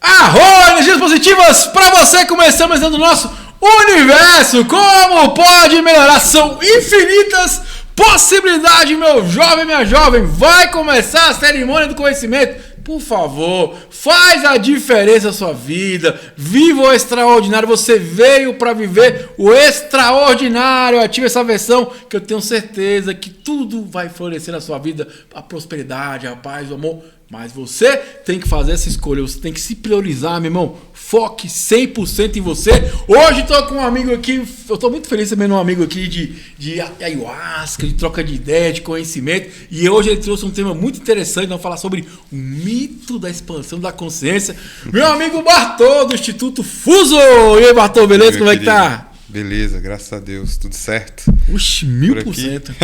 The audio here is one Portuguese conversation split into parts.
Arro, energias positivas para você. Começamos o nosso universo. Como pode melhorar? São infinitas possibilidades, meu jovem, minha jovem. Vai começar a cerimônia do conhecimento. Por favor, faz a diferença na sua vida. Viva o extraordinário. Você veio para viver o extraordinário. Ative essa versão que eu tenho certeza que tudo vai florescer na sua vida. A prosperidade, a paz, o amor. Mas você tem que fazer essa escolha. Você tem que se priorizar, meu irmão. Foque 100% em você. Hoje estou com um amigo aqui. Eu estou muito feliz também um amigo aqui de ayahuasca, de troca de ideia, de conhecimento. E hoje ele trouxe um tema muito interessante. Vamos falar sobre o mito da expansão da consciência. Meu amigo Bartô, do Instituto Fuso. E aí, Bartô, beleza? Meu Como é que tá? Beleza, graças a Deus, tudo certo. Oxe, 1000%.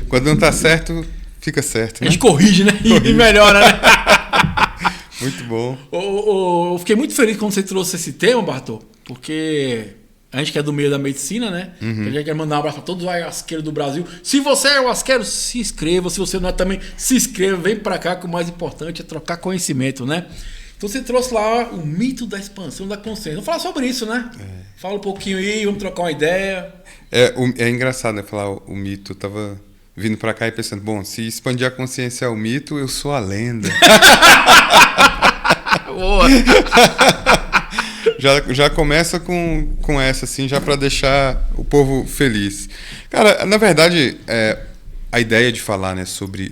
Quando não tá certo, fica certo, né? A gente corrige, né? Corrige. E melhora, né? Muito bom. Eu fiquei muito feliz quando você trouxe esse tema, Bartô, porque a gente que é do meio da medicina, né? A gente quer mandar um abraço para todos os ayahuasqueiros do Brasil. Se você é ayahuasqueiro, se inscreva. Se você não é também, se inscreva. Vem para cá, que o mais importante é trocar conhecimento, né? Então você trouxe lá o mito da expansão da consciência. Vamos falar sobre isso, né? Fala um pouquinho aí, vamos trocar uma ideia. É engraçado, né? Falar o mito. Eu tava vindo para cá e pensando, bom, se expandir a consciência é o mito, eu sou a lenda. Boa. Já começa com essa, assim, já para deixar o povo feliz. Cara, na verdade, a ideia de falar, né, sobre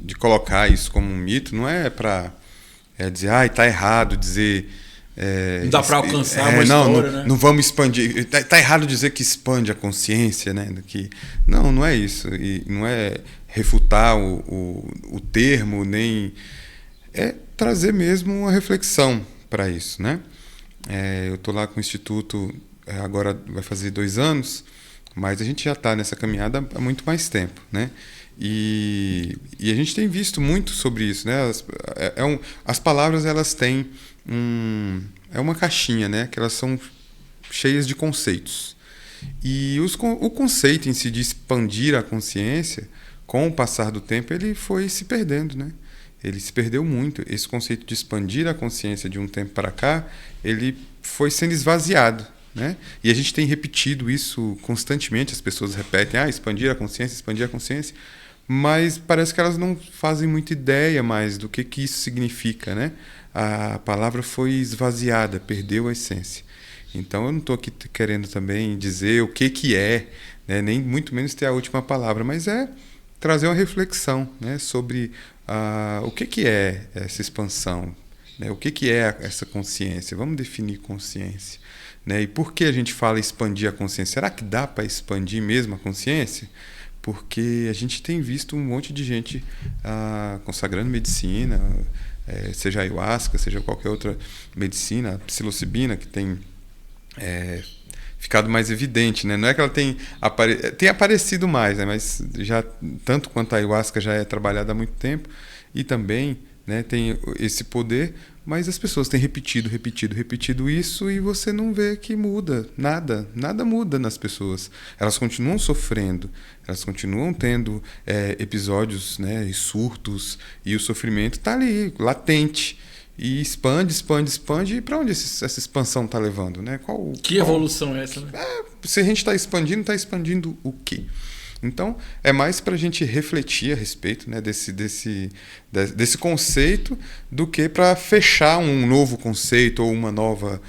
de colocar isso como um mito, não é para dizer, tá errado dizer... não dá para alcançar uma história, né? Não vamos expandir. Tá errado dizer que expande a consciência, né? Não é isso. E não é refutar o termo, nem... É trazer mesmo uma reflexão para isso, né? Eu estou lá com o Instituto, agora vai fazer 2 anos, mas a gente já está nessa caminhada há muito mais tempo, né? E a gente tem visto muito sobre isso, né? As palavras, elas têm é uma caixinha, né? Que elas são cheias de conceitos. E o conceito em si de expandir a consciência, com o passar do tempo, ele foi se perdendo, né? Ele se perdeu muito. Esse conceito de expandir a consciência de um tempo para cá, ele foi sendo esvaziado, né? E a gente tem repetido isso constantemente. As pessoas repetem, expandir a consciência, mas parece que elas não fazem muita ideia mais do que isso significa, né? A palavra foi esvaziada, perdeu a essência. Então eu não estou aqui querendo também dizer o que é, né? Nem muito menos ter a última palavra, mas é trazer uma reflexão, né? Sobre o que é essa expansão, né? O que é essa consciência? Vamos definir consciência, né? E por que a gente fala expandir a consciência? Será que dá para expandir mesmo a consciência? Porque a gente tem visto um monte de gente consagrando medicina, seja ayahuasca, seja qualquer outra medicina, a psilocibina, que tem ficado mais evidente, né? Não é que ela tem aparecido mais, né? Mas já tanto quanto a ayahuasca já é trabalhada há muito tempo e também, né, tem esse poder, mas as pessoas têm repetido isso e você não vê que muda nada muda nas pessoas. Elas continuam sofrendo, elas continuam tendo episódios, né, e surtos, e o sofrimento está ali, latente. E expande. E para onde essa expansão está levando, né? Que evolução é essa, né? Se a gente está expandindo o quê? Então, é mais para a gente refletir a respeito, né, desse conceito do que para fechar um novo conceito ou uma nova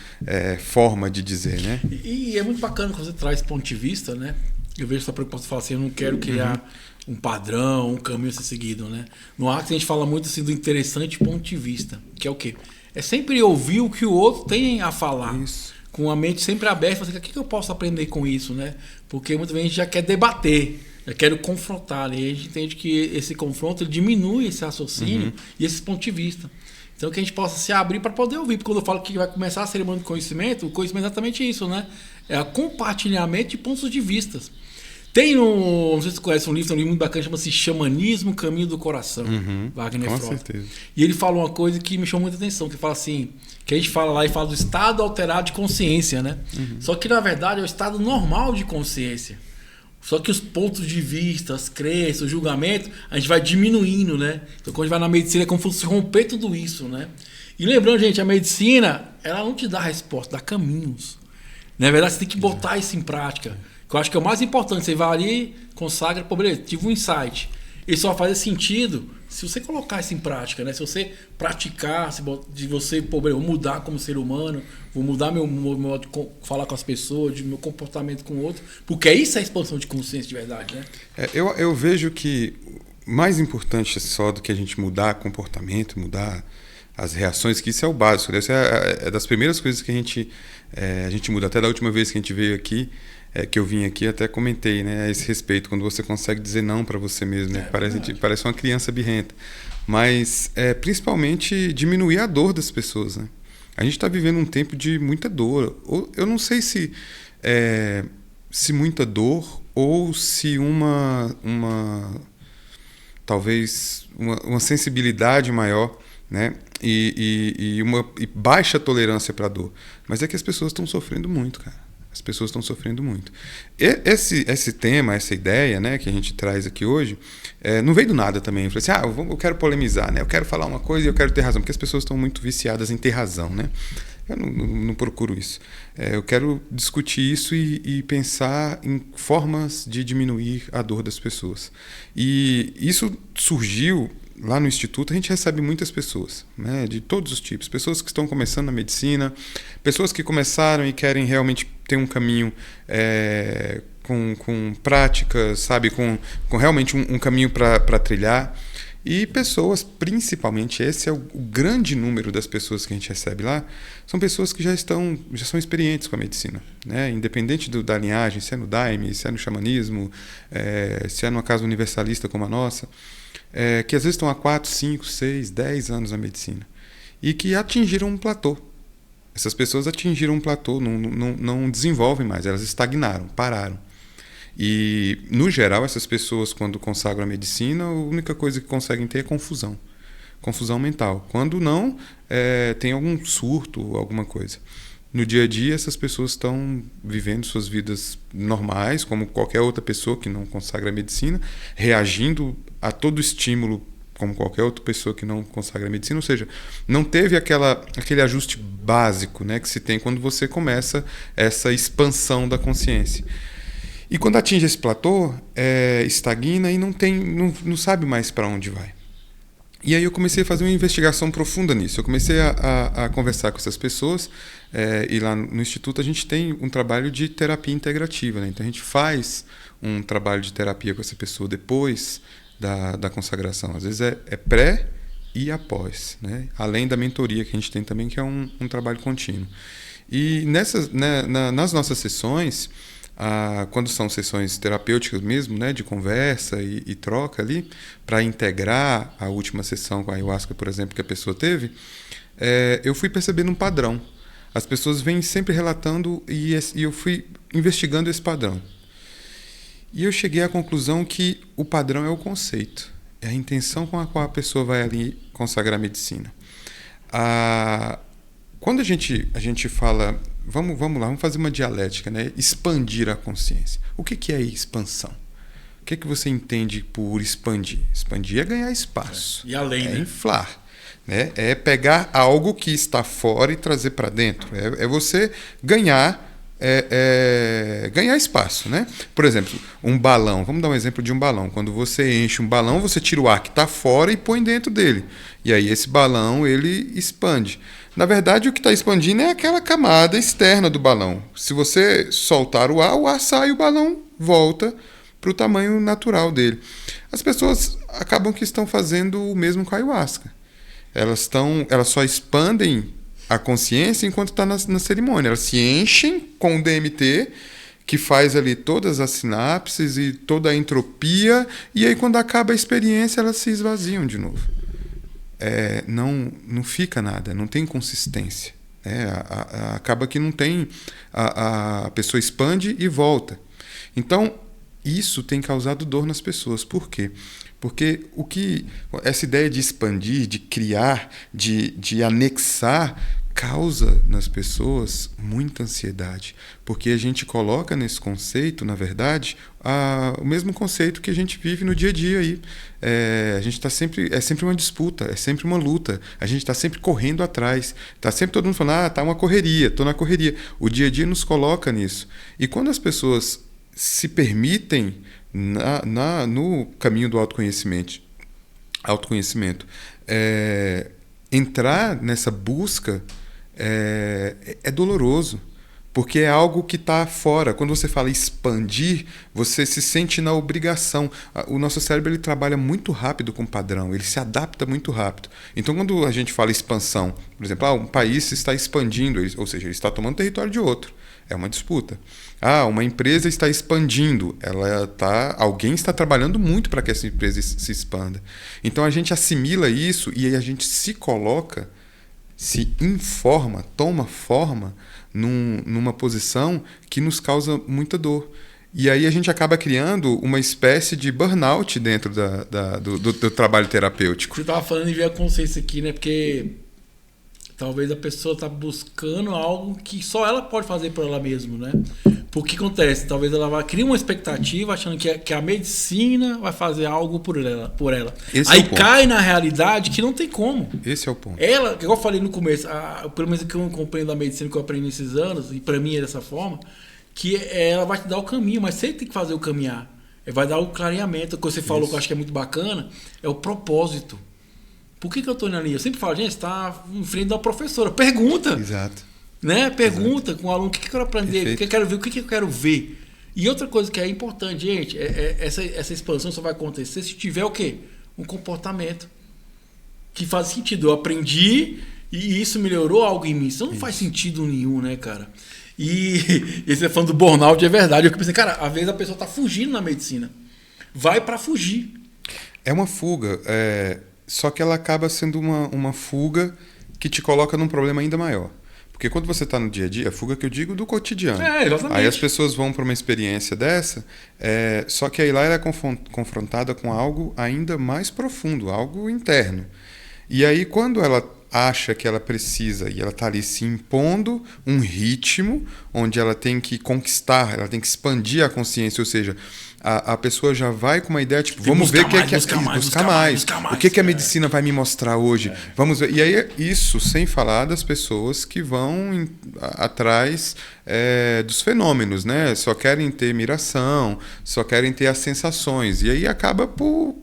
forma de dizer, né? E é muito bacana quando você traz esse ponto de vista, né? Eu vejo essa preocupação de falar assim, eu não quero criar um padrão, um caminho a ser seguido, né? No Axis a gente fala muito assim do interessante ponto de vista, que é o quê? É sempre ouvir o que o outro tem a falar. Isso. Com a mente sempre aberta, você, o que eu posso aprender com isso, né? Porque muitas vezes a gente já quer debater, já quer confrontar, e a gente entende que esse confronto ele diminui esse raciocínio e esse ponto de vista. Então que a gente possa se abrir para poder ouvir, porque quando eu falo que vai começar a cerimônia de conhecimento, o conhecimento é exatamente isso, né? É o compartilhamento de pontos de vista. Tem não sei se você conhece um livro muito bacana, chama-se Xamanismo, Caminho do Coração, Wagner Com Frost. certeza. E ele fala uma coisa que me chamou muita atenção, que fala assim, que a gente fala lá e fala do estado alterado de consciência, né? Só que na verdade é o estado normal de consciência. Só que os pontos de vista, as crenças, o julgamento, a gente vai diminuindo, né? Então quando a gente vai na medicina é como se fosse romper tudo isso, né? E lembrando, gente, a medicina, ela não te dá resposta, dá caminhos. Na verdade, você tem que botar isso em prática. Que eu acho que é o mais importante. Você vai ali, consagra, pô, beleza, tive um insight. Ele só faz sentido se você colocar isso em prática, né? Se você praticar, de você, pô, beleza, vou mudar como ser humano, vou mudar meu modo de falar com as pessoas, de meu comportamento com o outro, porque isso é a expansão de consciência de verdade, né? Eu vejo que mais importante só do que a gente mudar comportamento, mudar as reações, que isso é o básico, né? Isso é das primeiras coisas que a gente muda. Até da última vez que a gente veio aqui, que eu vim aqui, até comentei, né, a esse respeito, quando você consegue dizer não para você mesmo, né? Parece uma criança birrenta. Mas principalmente diminuir a dor das pessoas, né? A gente está vivendo um tempo de muita dor. Eu não sei se muita dor ou se talvez uma sensibilidade maior, né? E baixa tolerância para a dor. Mas é que as pessoas estão sofrendo muito, cara. As pessoas estão sofrendo muito. Esse tema, essa ideia, né, que a gente traz aqui hoje, não veio do nada também. Eu falei assim, eu quero polemizar, né? Eu quero falar uma coisa e eu quero ter razão. Porque as pessoas estão muito viciadas em ter razão, né? Eu não procuro isso. Eu quero discutir isso e pensar em formas de diminuir a dor das pessoas. E isso surgiu... Lá no Instituto a gente recebe muitas pessoas, né, de todos os tipos. Pessoas que estão começando na medicina, pessoas que começaram e querem realmente ter um caminho com práticas, sabe, com realmente um caminho para trilhar. E pessoas, principalmente, esse é o grande número das pessoas que a gente recebe lá, são pessoas que já são experientes com a medicina, né? Independente da linhagem, se é no Daime, se é no xamanismo, se é numa casa universalista como a nossa, que às vezes estão há 4, 5, 6, 10 anos na medicina e que atingiram um platô. Essas pessoas atingiram um platô, não desenvolvem mais, elas estagnaram, pararam. E, no geral, essas pessoas, quando consagram a medicina, a única coisa que conseguem ter é confusão mental. Quando não, tem algum surto, alguma coisa. No dia a dia, essas pessoas estão vivendo suas vidas normais, como qualquer outra pessoa que não consagra a medicina, reagindo a todo estímulo, como qualquer outra pessoa que não consagra a medicina. Ou seja, não teve aquele ajuste básico, né, que se tem quando você começa essa expansão da consciência. E quando atinge esse platô, estagna e não sabe mais para onde vai. E aí eu comecei a fazer uma investigação profunda nisso. Eu comecei a conversar com essas pessoas, e lá no Instituto a gente tem um trabalho de terapia integrativa, né? Então a gente faz um trabalho de terapia com essa pessoa depois da consagração. Às vezes é pré e após, né? Além da mentoria que a gente tem também, que é um trabalho contínuo. E nas nossas sessões, quando são sessões terapêuticas mesmo, né, de conversa e troca ali, para integrar a última sessão com a ayahuasca, por exemplo, que a pessoa teve, eu fui percebendo um padrão. As pessoas vêm sempre relatando e eu fui investigando esse padrão. E eu cheguei à conclusão que o padrão é o conceito, é a intenção com a qual a pessoa vai ali consagrar a medicina. Quando a gente fala, vamos lá, vamos fazer uma dialética, né? Expandir a consciência. O que é expansão? O que você entende por expandir? Expandir é ganhar espaço. E além, né? Inflar. Né? É pegar algo que está fora e trazer para dentro. É você ganhar espaço, né? Por exemplo, um balão. Vamos dar um exemplo de um balão. Quando você enche um balão, você tira o ar que está fora e põe dentro dele. E aí esse balão, ele expande. Na verdade, o que está expandindo é aquela camada externa do balão. Se você soltar o ar sai e o balão volta para o tamanho natural dele. As pessoas acabam que estão fazendo o mesmo com a ayahuasca. Elas só expandem a consciência enquanto está na cerimônia. Elas se enchem com o DMT, que faz ali todas as sinapses e toda a entropia, e aí quando acaba a experiência elas se esvaziam de novo. Não fica nada, não tem consistência. Acaba que não tem... A pessoa expande e volta. Então, isso tem causado dor nas pessoas. Por quê? Porque essa ideia de expandir, de criar, de anexar, causa nas pessoas muita ansiedade, porque a gente coloca nesse conceito, na verdade, o mesmo conceito que a gente vive no dia a dia aí. A gente é sempre uma disputa, é sempre uma luta, a gente está sempre correndo atrás, está sempre todo mundo falando, tá uma correria, estou na correria. O dia a dia nos coloca nisso. E quando as pessoas se permitem no caminho do autoconhecimento, entrar nessa busca é doloroso, porque é algo que está fora. Quando você fala expandir, você se sente na obrigação. O nosso cérebro ele trabalha muito rápido com padrão, ele se adapta muito rápido. Então, quando a gente fala expansão, por exemplo, um país está expandindo, ou seja, ele está tomando território de outro. É uma disputa. Uma empresa está expandindo, alguém está trabalhando muito para que essa empresa se expanda. Então, a gente assimila isso e aí a gente se coloca, se informa, toma forma numa posição que nos causa muita dor. E aí a gente acaba criando uma espécie de burnout dentro do trabalho terapêutico. Você estava falando em ver a consciência aqui, né? Porque talvez a pessoa está buscando algo que só ela pode fazer por ela mesma, né? Porque acontece, talvez ela vai criar uma expectativa achando que a medicina vai fazer algo por ela. Aí cai na realidade que não tem como. Esse é o ponto. Ela, igual eu falei no começo, pelo menos que eu compreendo da medicina que eu aprendi nesses anos, e para mim é dessa forma, que ela vai te dar o caminho, mas você tem que fazer o caminhar. Vai dar o clareamento. O que você falou que eu acho que é muito bacana, é o propósito. Por que eu estou indo ali? Eu sempre falo, gente, você está em frente da professora. Pergunta. Exato. Né? Pergunta com o aluno o que eu quero aprender, o que eu quero ver, o que eu quero ver. E outra coisa que é importante, gente, essa expansão só vai acontecer se tiver o quê? Um comportamento que faz sentido. Eu aprendi e isso melhorou algo em mim. Isso não faz sentido nenhum, né, cara? E você falando do burnout, é verdade. Eu pensei, cara, às vezes a pessoa está fugindo na medicina. Vai para fugir. É uma fuga. Só que ela acaba sendo uma fuga que te coloca num problema ainda maior. Porque quando você está no dia a dia, a fuga que eu digo do cotidiano. Exatamente. Aí as pessoas vão para uma experiência dessa, só que aí lá ela é confrontada com algo ainda mais profundo, algo interno. E aí quando ela acha que ela precisa, e ela está ali se impondo um ritmo onde ela tem que conquistar, ela tem que expandir a consciência, ou seja, a pessoa já vai com uma ideia, tipo, vamos ver o que é buscar mais. O que a medicina vai me mostrar hoje? Vamos ver. E aí, isso sem falar das pessoas que vão atrás dos fenômenos, né? Só querem ter miração, só querem ter as sensações. E aí acaba por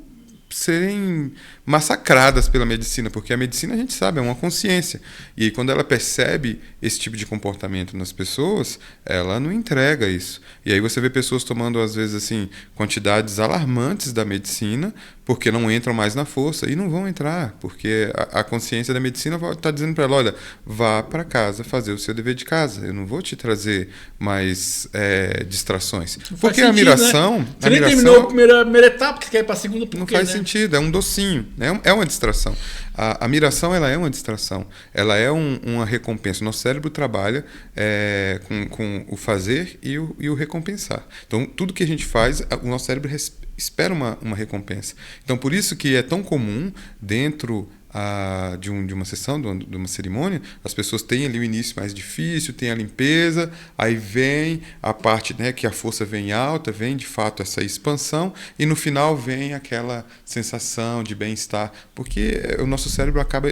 serem massacradas pela medicina, porque a medicina, a gente sabe, é uma consciência. E aí, quando ela percebe esse tipo de comportamento nas pessoas, ela não entrega isso. E aí você vê pessoas tomando, às vezes, assim, quantidades alarmantes da medicina, porque não entram mais na força. E não vão entrar, porque a consciência da medicina está dizendo para ela, olha, vá para casa fazer o seu dever de casa. Eu não vou te trazer mais distrações. Porque a miração... Né? Você nem terminou a primeira etapa, que você quer ir para a segunda, porque, não faz sentido, é um docinho. É uma distração. A miração, ela é uma distração. Ela é uma recompensa. O nosso cérebro trabalha com o fazer e o recompensar. Então, tudo que a gente faz, o nosso cérebro espera uma recompensa. Então, por isso que é tão comum, dentro de uma sessão, de uma cerimônia, as pessoas têm ali o início mais difícil, tem a limpeza, aí vem a parte, né, que a força vem alta, vem de fato essa expansão, e no final vem aquela sensação de bem-estar, porque o nosso cérebro acaba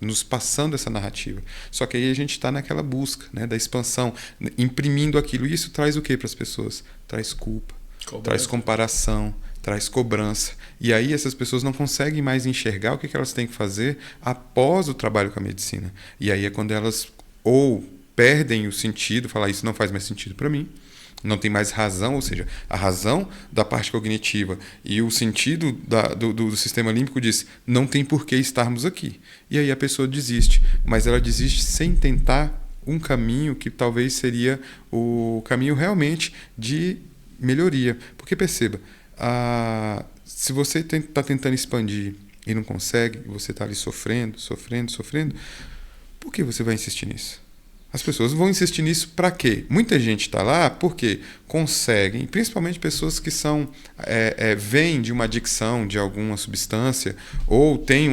nos passando essa narrativa. Só que aí a gente está naquela busca, né, da expansão, imprimindo aquilo. E isso traz o que para as pessoas? Traz culpa, traz comparação, traz cobrança. E aí essas pessoas não conseguem mais enxergar o que elas têm que fazer após o trabalho com a medicina. E aí é quando elas ou perdem o sentido, falar isso não faz mais sentido para mim, não tem mais razão, ou seja, a razão da parte cognitiva e o sentido do sistema límbico diz, não tem por que estarmos aqui. E aí a pessoa desiste, mas ela desiste sem tentar um caminho que talvez seria o caminho realmente de melhoria. Porque perceba, se você está tentando expandir e não consegue, você está ali sofrendo, por que você vai insistir nisso? As pessoas vão insistir nisso para quê? Muita gente está lá porque conseguem, principalmente pessoas que vêm de uma adicção de alguma substância ou têm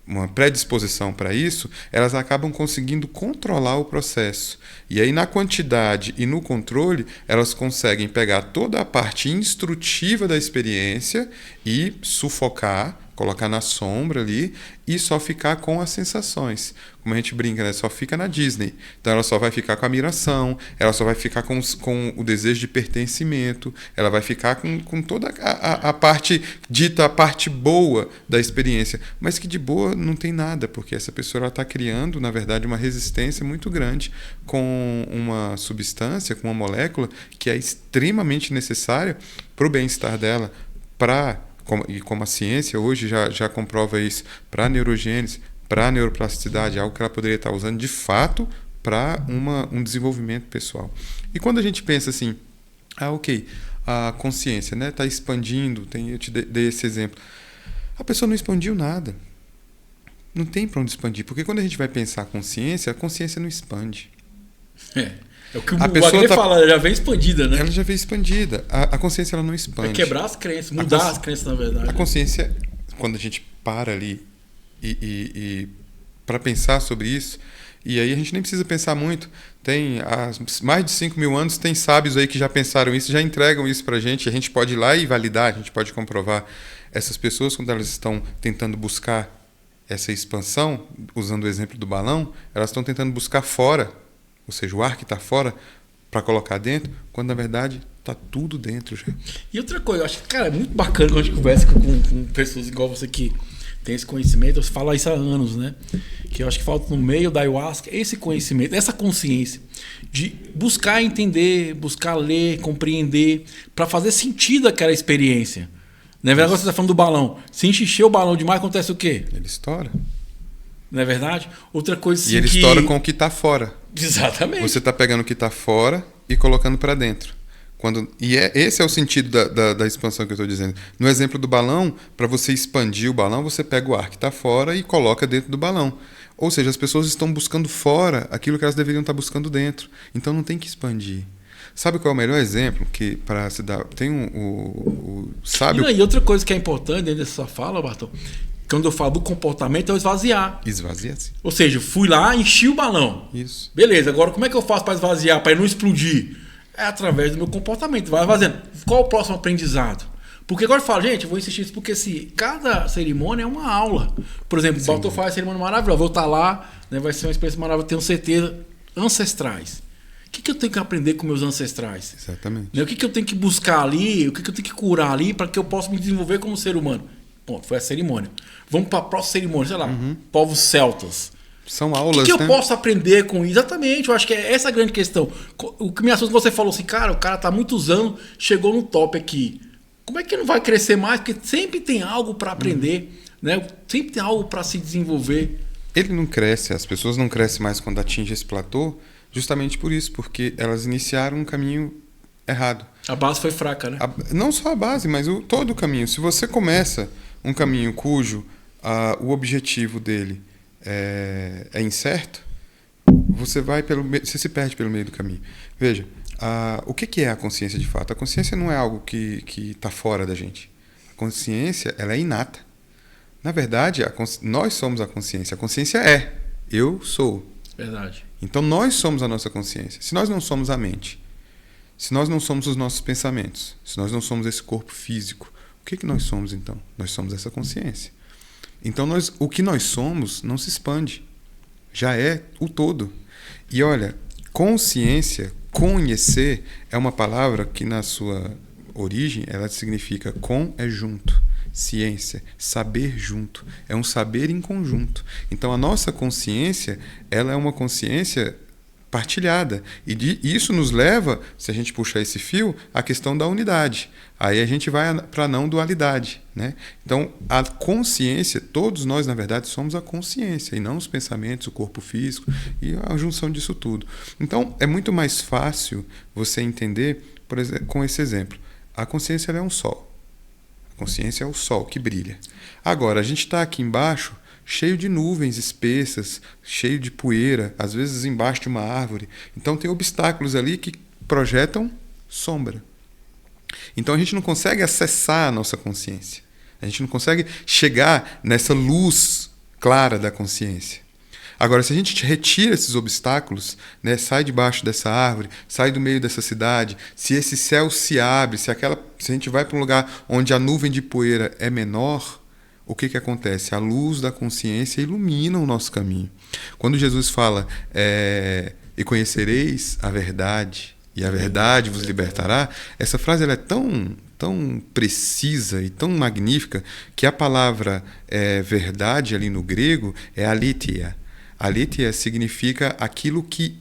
uma predisposição para isso, elas acabam conseguindo controlar o processo. E aí, na quantidade e no controle, elas conseguem pegar toda a parte instrutiva da experiência e sufocar, colocar na sombra ali e só ficar com as sensações. Como a gente brinca, né? Só fica na Disney. Então ela só vai ficar com a admiração, ela só vai ficar com o desejo de pertencimento, ela vai ficar com toda a parte dita, a parte boa da experiência. Mas que de boa não tem nada, porque essa pessoa está criando, na verdade, uma resistência muito grande com uma substância, com uma molécula que é extremamente necessária para o bem-estar dela, e como a ciência hoje já comprova isso, para a neurogênese, para a neuroplasticidade, algo que ela poderia estar usando de fato para um desenvolvimento pessoal. E quando a gente pensa assim, ok, a consciência está expandindo, eu te dei esse exemplo, a pessoa não expandiu nada. Não tem para onde expandir, porque quando a gente vai pensar a consciência não expande. É o que o Wagner fala, ela já vem expandida, né? Ela já vem expandida. A consciência ela não expande. É quebrar as crenças, mudar as crenças, na verdade. A consciência, quando a gente para ali e para pensar sobre isso, e aí a gente nem precisa pensar muito. Tem há mais de 5.000 anos, tem sábios aí que já pensaram isso, já entregam isso para a gente pode ir lá e validar, a gente pode comprovar. Essas pessoas, quando elas estão tentando buscar essa expansão, usando o exemplo do balão, elas estão tentando buscar fora, ou seja, o ar que está fora, para colocar dentro, quando na verdade está tudo dentro já. E outra coisa, eu acho que, cara, é muito bacana quando a gente conversa com pessoas igual você que tem esse conhecimento, você fala isso há anos, né? Que eu acho que falta no meio da ayahuasca esse conhecimento, essa consciência de buscar entender, buscar ler, compreender, para fazer sentido aquela experiência. Não é verdade? Você está falando do balão. Se encher o balão demais, acontece o quê? Ele estoura. Não é verdade? Outra coisa assim, e ele estoura com o que está fora. Exatamente. Você está pegando o que está fora e colocando para dentro. Esse é o sentido da expansão que eu estou dizendo. No exemplo do balão, para você expandir o balão, você pega o ar que está fora e coloca dentro do balão. Ou seja, as pessoas estão buscando fora aquilo que elas deveriam estar buscando dentro. Então não tem que expandir. Sabe qual é o melhor exemplo? Que para se dar, tem o sábio. E outra coisa que é importante dentro dessa fala, Bartol, quando eu falo do comportamento, é o esvaziar. Esvaziar-se. Ou seja, fui lá, enchi o balão. Isso. Beleza, agora como é que eu faço para esvaziar, para ele não explodir? É através do meu comportamento. Vai fazendo. Qual o próximo aprendizado? Porque agora eu falo, gente, eu vou insistir nisso, porque cada cerimônia é uma aula. Por exemplo, o Bartol faz cerimônia maravilhosa. Vou estar lá, né, vai ser uma experiência maravilhosa, tenho certeza. Ancestrais. O que eu tenho que aprender com meus ancestrais? Exatamente. Né? O que eu tenho que buscar ali, o que eu tenho que curar ali para que eu possa me desenvolver como ser humano? Ponto, foi a cerimônia. Vamos para a próxima cerimônia, sei lá, povos celtas. São aulas, O que eu posso aprender com isso? Exatamente, eu acho que é essa a grande questão. O que me assusta quando você falou assim, cara, o cara está há muitos anos, chegou no top aqui. Como é que não vai crescer mais? Porque sempre tem algo para aprender, né? Sempre tem algo para se desenvolver. Ele não cresce, as pessoas não crescem mais quando atingem esse platô, justamente por isso, porque elas iniciaram um caminho errado. A base foi fraca, né? Não só a base, mas todo o caminho. Se você começa um caminho cujo o objetivo dele é incerto, você se perde pelo meio do caminho. Veja, o que é a consciência de fato? A consciência não é algo que está fora da gente. A consciência ela é inata. Na verdade, nós somos a consciência. A consciência é. Eu sou. Verdade. Então nós somos a nossa consciência. Se nós não somos a mente, se nós não somos os nossos pensamentos, se nós não somos esse corpo físico, o que nós somos então? Nós somos essa consciência. Então o que nós somos não se expande. Já é o todo. E olha, consciência, conhecer, é uma palavra que na sua origem ela significa com é junto. Ciência, saber junto, é um saber em conjunto. Então a nossa consciência, ela é uma consciência partilhada, e isso nos leva, se a gente puxar esse fio, à questão da unidade. Aí a gente vai para a não dualidade, né? Então a consciência, todos nós na verdade somos a consciência e não os pensamentos, o corpo físico e a junção disso tudo. Então é muito mais fácil você entender, por exemplo, com esse exemplo, a consciência ela é um sol. Consciência é o sol que brilha. Agora, a gente está aqui embaixo, cheio de nuvens espessas, cheio de poeira, às vezes embaixo de uma árvore. Então, tem obstáculos ali que projetam sombra. Então, a gente não consegue acessar a nossa consciência. A gente não consegue chegar nessa luz clara da consciência. Agora, se a gente retira esses obstáculos, né, sai debaixo dessa árvore, sai do meio dessa cidade, se esse céu se abre, se a gente vai para um lugar onde a nuvem de poeira é menor, o que acontece? A luz da consciência ilumina o nosso caminho. Quando Jesus fala, e conhecereis a verdade, e a verdade vos libertará, essa frase ela é tão precisa e tão magnífica que a palavra verdade ali no grego é aletheia. Aletheia significa aquilo que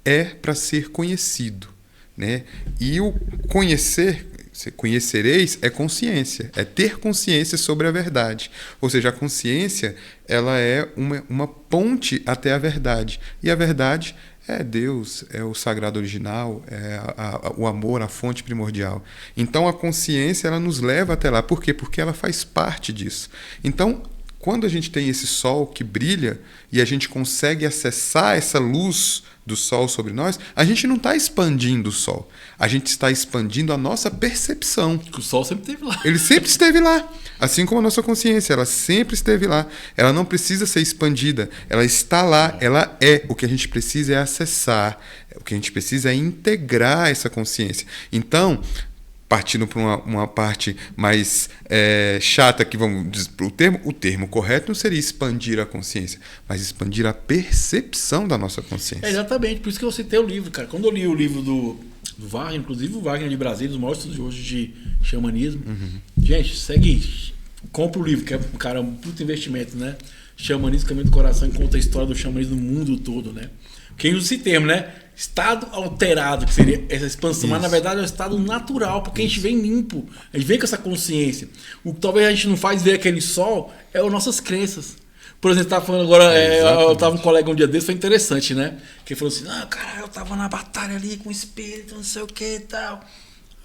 é para ser conhecido, né? E o conhecereis é consciência, é ter consciência sobre a verdade. Ou seja, a consciência ela é uma ponte até a verdade. E a verdade é Deus, é o sagrado original, é o amor, a fonte primordial. Então a consciência ela nos leva até lá. Por quê? Porque ela faz parte disso. Então, quando a gente tem esse sol que brilha e a gente consegue acessar essa luz do sol sobre nós, a gente não está expandindo o sol. A gente está expandindo a nossa percepção. O sol sempre esteve lá. Ele sempre esteve lá. Assim como a nossa consciência, ela sempre esteve lá. Ela não precisa ser expandida. Ela está lá, ela é. O que a gente precisa é acessar. O que a gente precisa é integrar essa consciência. Então, partindo para uma parte mais chata, que vamos dizer, o termo correto não seria expandir a consciência, mas expandir a percepção da nossa consciência. Exatamente, por isso que eu citei o livro, cara. Quando eu li o livro do Wagner, inclusive o Wagner de Brasília, os maiores estudiosos de xamanismo, gente, segue, compra o livro, que é um cara, um puto investimento, né? Xamanismo, Caminho do Coração, conta a história do xamanismo no mundo todo, né? Quem usa esse termo, né? Estado alterado, que seria essa expansão, isso. Mas na verdade é um estado natural, porque a gente vem limpo, a gente vem com essa consciência. O que talvez a gente não faz ver aquele sol é as nossas crenças. Por exemplo, você estava falando agora, eu estava com um colega um dia desse, foi interessante, né? Que ele falou assim: não, cara, eu estava na batalha ali com o espírito, não sei o que e tal.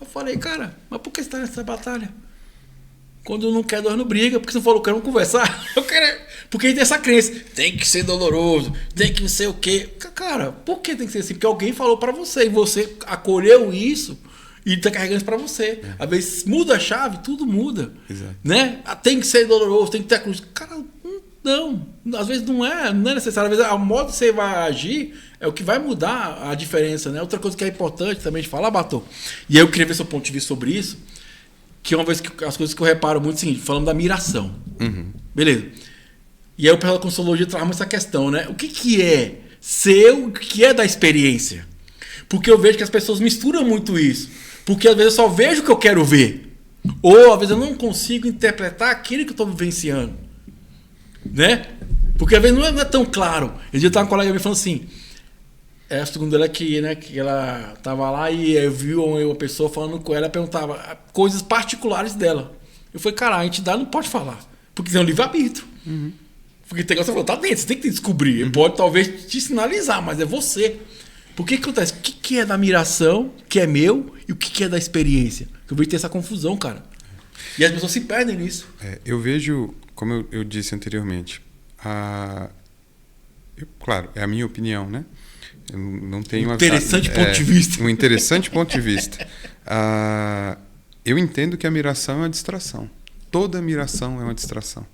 Eu falei: cara, mas por que você está nessa batalha? Quando não quer, nós não briga, porque você falou que queremos conversar. Eu quero. Porque a gente tem essa crença, tem que ser doloroso, tem que não sei o quê. Cara, por que tem que ser assim? Porque alguém falou pra você e você acolheu isso e tá carregando isso pra você. Às vezes muda a chave, tudo muda. Exato. Né? Tem que ser doloroso, tem que ter a cruz. Cara, não. Às vezes não é necessário. Às vezes o modo que você vai agir é o que vai mudar a diferença, né? Outra coisa que é importante também de falar, Batom, e aí eu queria ver seu ponto de vista sobre isso, que é uma vez que as coisas que eu reparo muito é o seguinte, falando da miração. Beleza. E aí o pessoal da Consologia traz essa questão, né? O que é seu, o que é da experiência? Porque eu vejo que as pessoas misturam muito isso. Porque às vezes eu só vejo o que eu quero ver. Ou às vezes eu não consigo interpretar aquilo que eu estou vivenciando. Né? Porque às vezes não é tão claro. Eu já tava com uma colega me falando assim, a segunda dela que, né, que ela tava lá e eu vi uma pessoa falando com ela, perguntava coisas particulares dela. Eu falei, cara, a entidade não pode falar. Porque tem um livre-arbítrio. Porque tem que você falou, tá dentro, você tem que descobrir. Ele pode talvez te sinalizar, mas é você. Por que acontece? O que é da admiração, o que é meu, e o que é da experiência? Eu vejo ter essa confusão, cara. E as pessoas se perdem nisso. Eu vejo, como eu disse anteriormente, claro, é a minha opinião, né? Eu não tenho interessante ponto de vista. Um interessante ponto de vista. Eu entendo que a miração é uma distração. Toda miração é uma distração.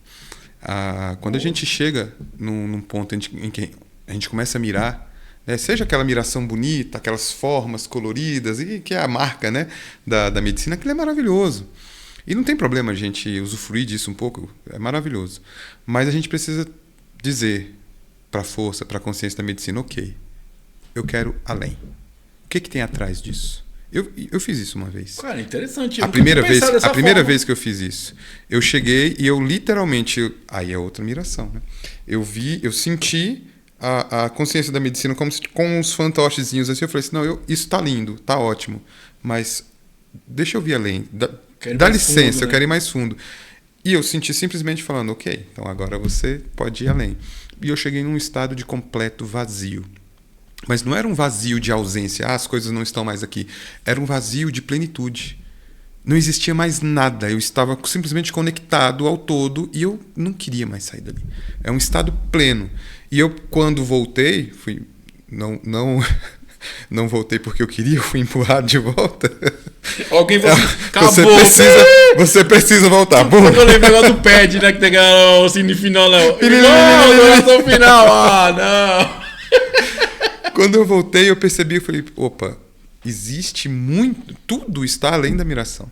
Quando a gente chega num ponto em que a gente começa a mirar, seja aquela miração bonita, aquelas formas coloridas, e que é a marca, né, da medicina, aquilo é maravilhoso. E não tem problema a gente usufruir disso um pouco, é maravilhoso. Mas a gente precisa dizer para a força, para a consciência da medicina, ok, eu quero além. O que tem atrás disso? Eu fiz isso uma vez. Cara, interessante. A primeira vez que eu fiz isso, eu cheguei e eu literalmente... Aí é outra miração, né? Eu senti a consciência da medicina como se, com uns fantochezinhos assim. Eu falei assim, não, isso tá lindo, tá ótimo, mas deixa eu vir além. Dá licença, fundo, né? Eu quero ir mais fundo. E eu senti simplesmente falando, ok, então agora você pode ir além. E eu cheguei num estado de completo vazio. Mas não era um vazio de ausência, as coisas não estão mais aqui. Era um vazio de plenitude. Não existia mais nada. Eu estava simplesmente conectado ao todo e eu não queria mais sair dali. É um estado pleno. E eu, quando voltei, não voltei porque eu queria, fui empurrado de volta. Alguém falou assim, acabou. Você precisa voltar. Eu lembro agora do pad, né? Que tem o semifinal, Léo. Não, final. Ah, não. Quando eu voltei, eu percebi, eu falei, opa, existe muito, tudo está além da miração.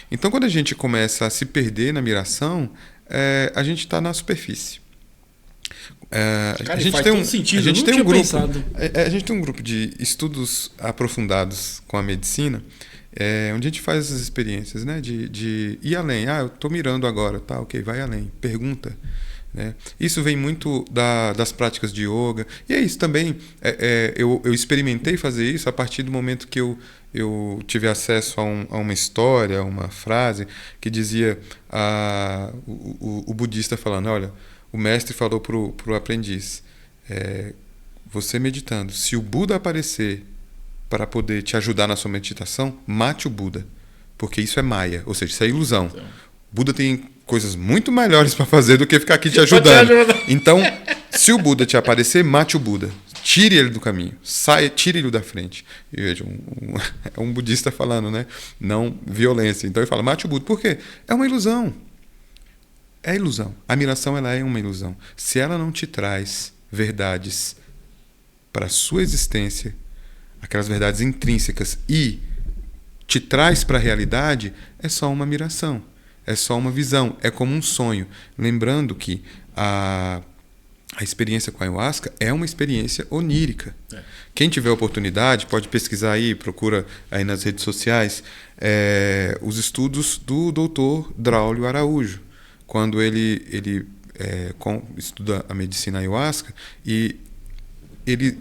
Então, quando a gente começa a se perder na miração, a gente está na superfície. Cara, a gente tem sentido. A gente tem um grupo de estudos aprofundados com a medicina, onde a gente faz essas experiências, né, de ir além. Eu estou mirando agora, tá? Ok, vai além, pergunta. Né? Isso vem muito das práticas de yoga. E é isso também. Eu experimentei fazer isso a partir do momento que eu tive acesso a uma história, a uma frase que dizia o budista falando, olha, o mestre falou para o aprendiz, você meditando, se o Buda aparecer para poder te ajudar na sua meditação, mate o Buda, porque isso é Maya, ou seja, isso é ilusão. Então, Buda tem coisas muito melhores para fazer do que ficar aqui te ajudando. Então, se o Buda te aparecer, mate o Buda. Tire ele do caminho. Tire ele da frente. E veja, é um budista falando, né? Não violência. Então ele fala, mate o Buda. Por quê? É uma ilusão. É ilusão. A miração, ela é uma ilusão. Se ela não te traz verdades para a sua existência, aquelas verdades intrínsecas, e te traz para a realidade, é só uma miração. É só uma visão, é como um sonho. Lembrando que a experiência com a ayahuasca é uma experiência onírica. Quem tiver oportunidade, pode pesquisar aí, procura aí nas redes sociais, os estudos do Dr. Draulio Araújo, quando ele estuda a medicina ayahuasca, e ele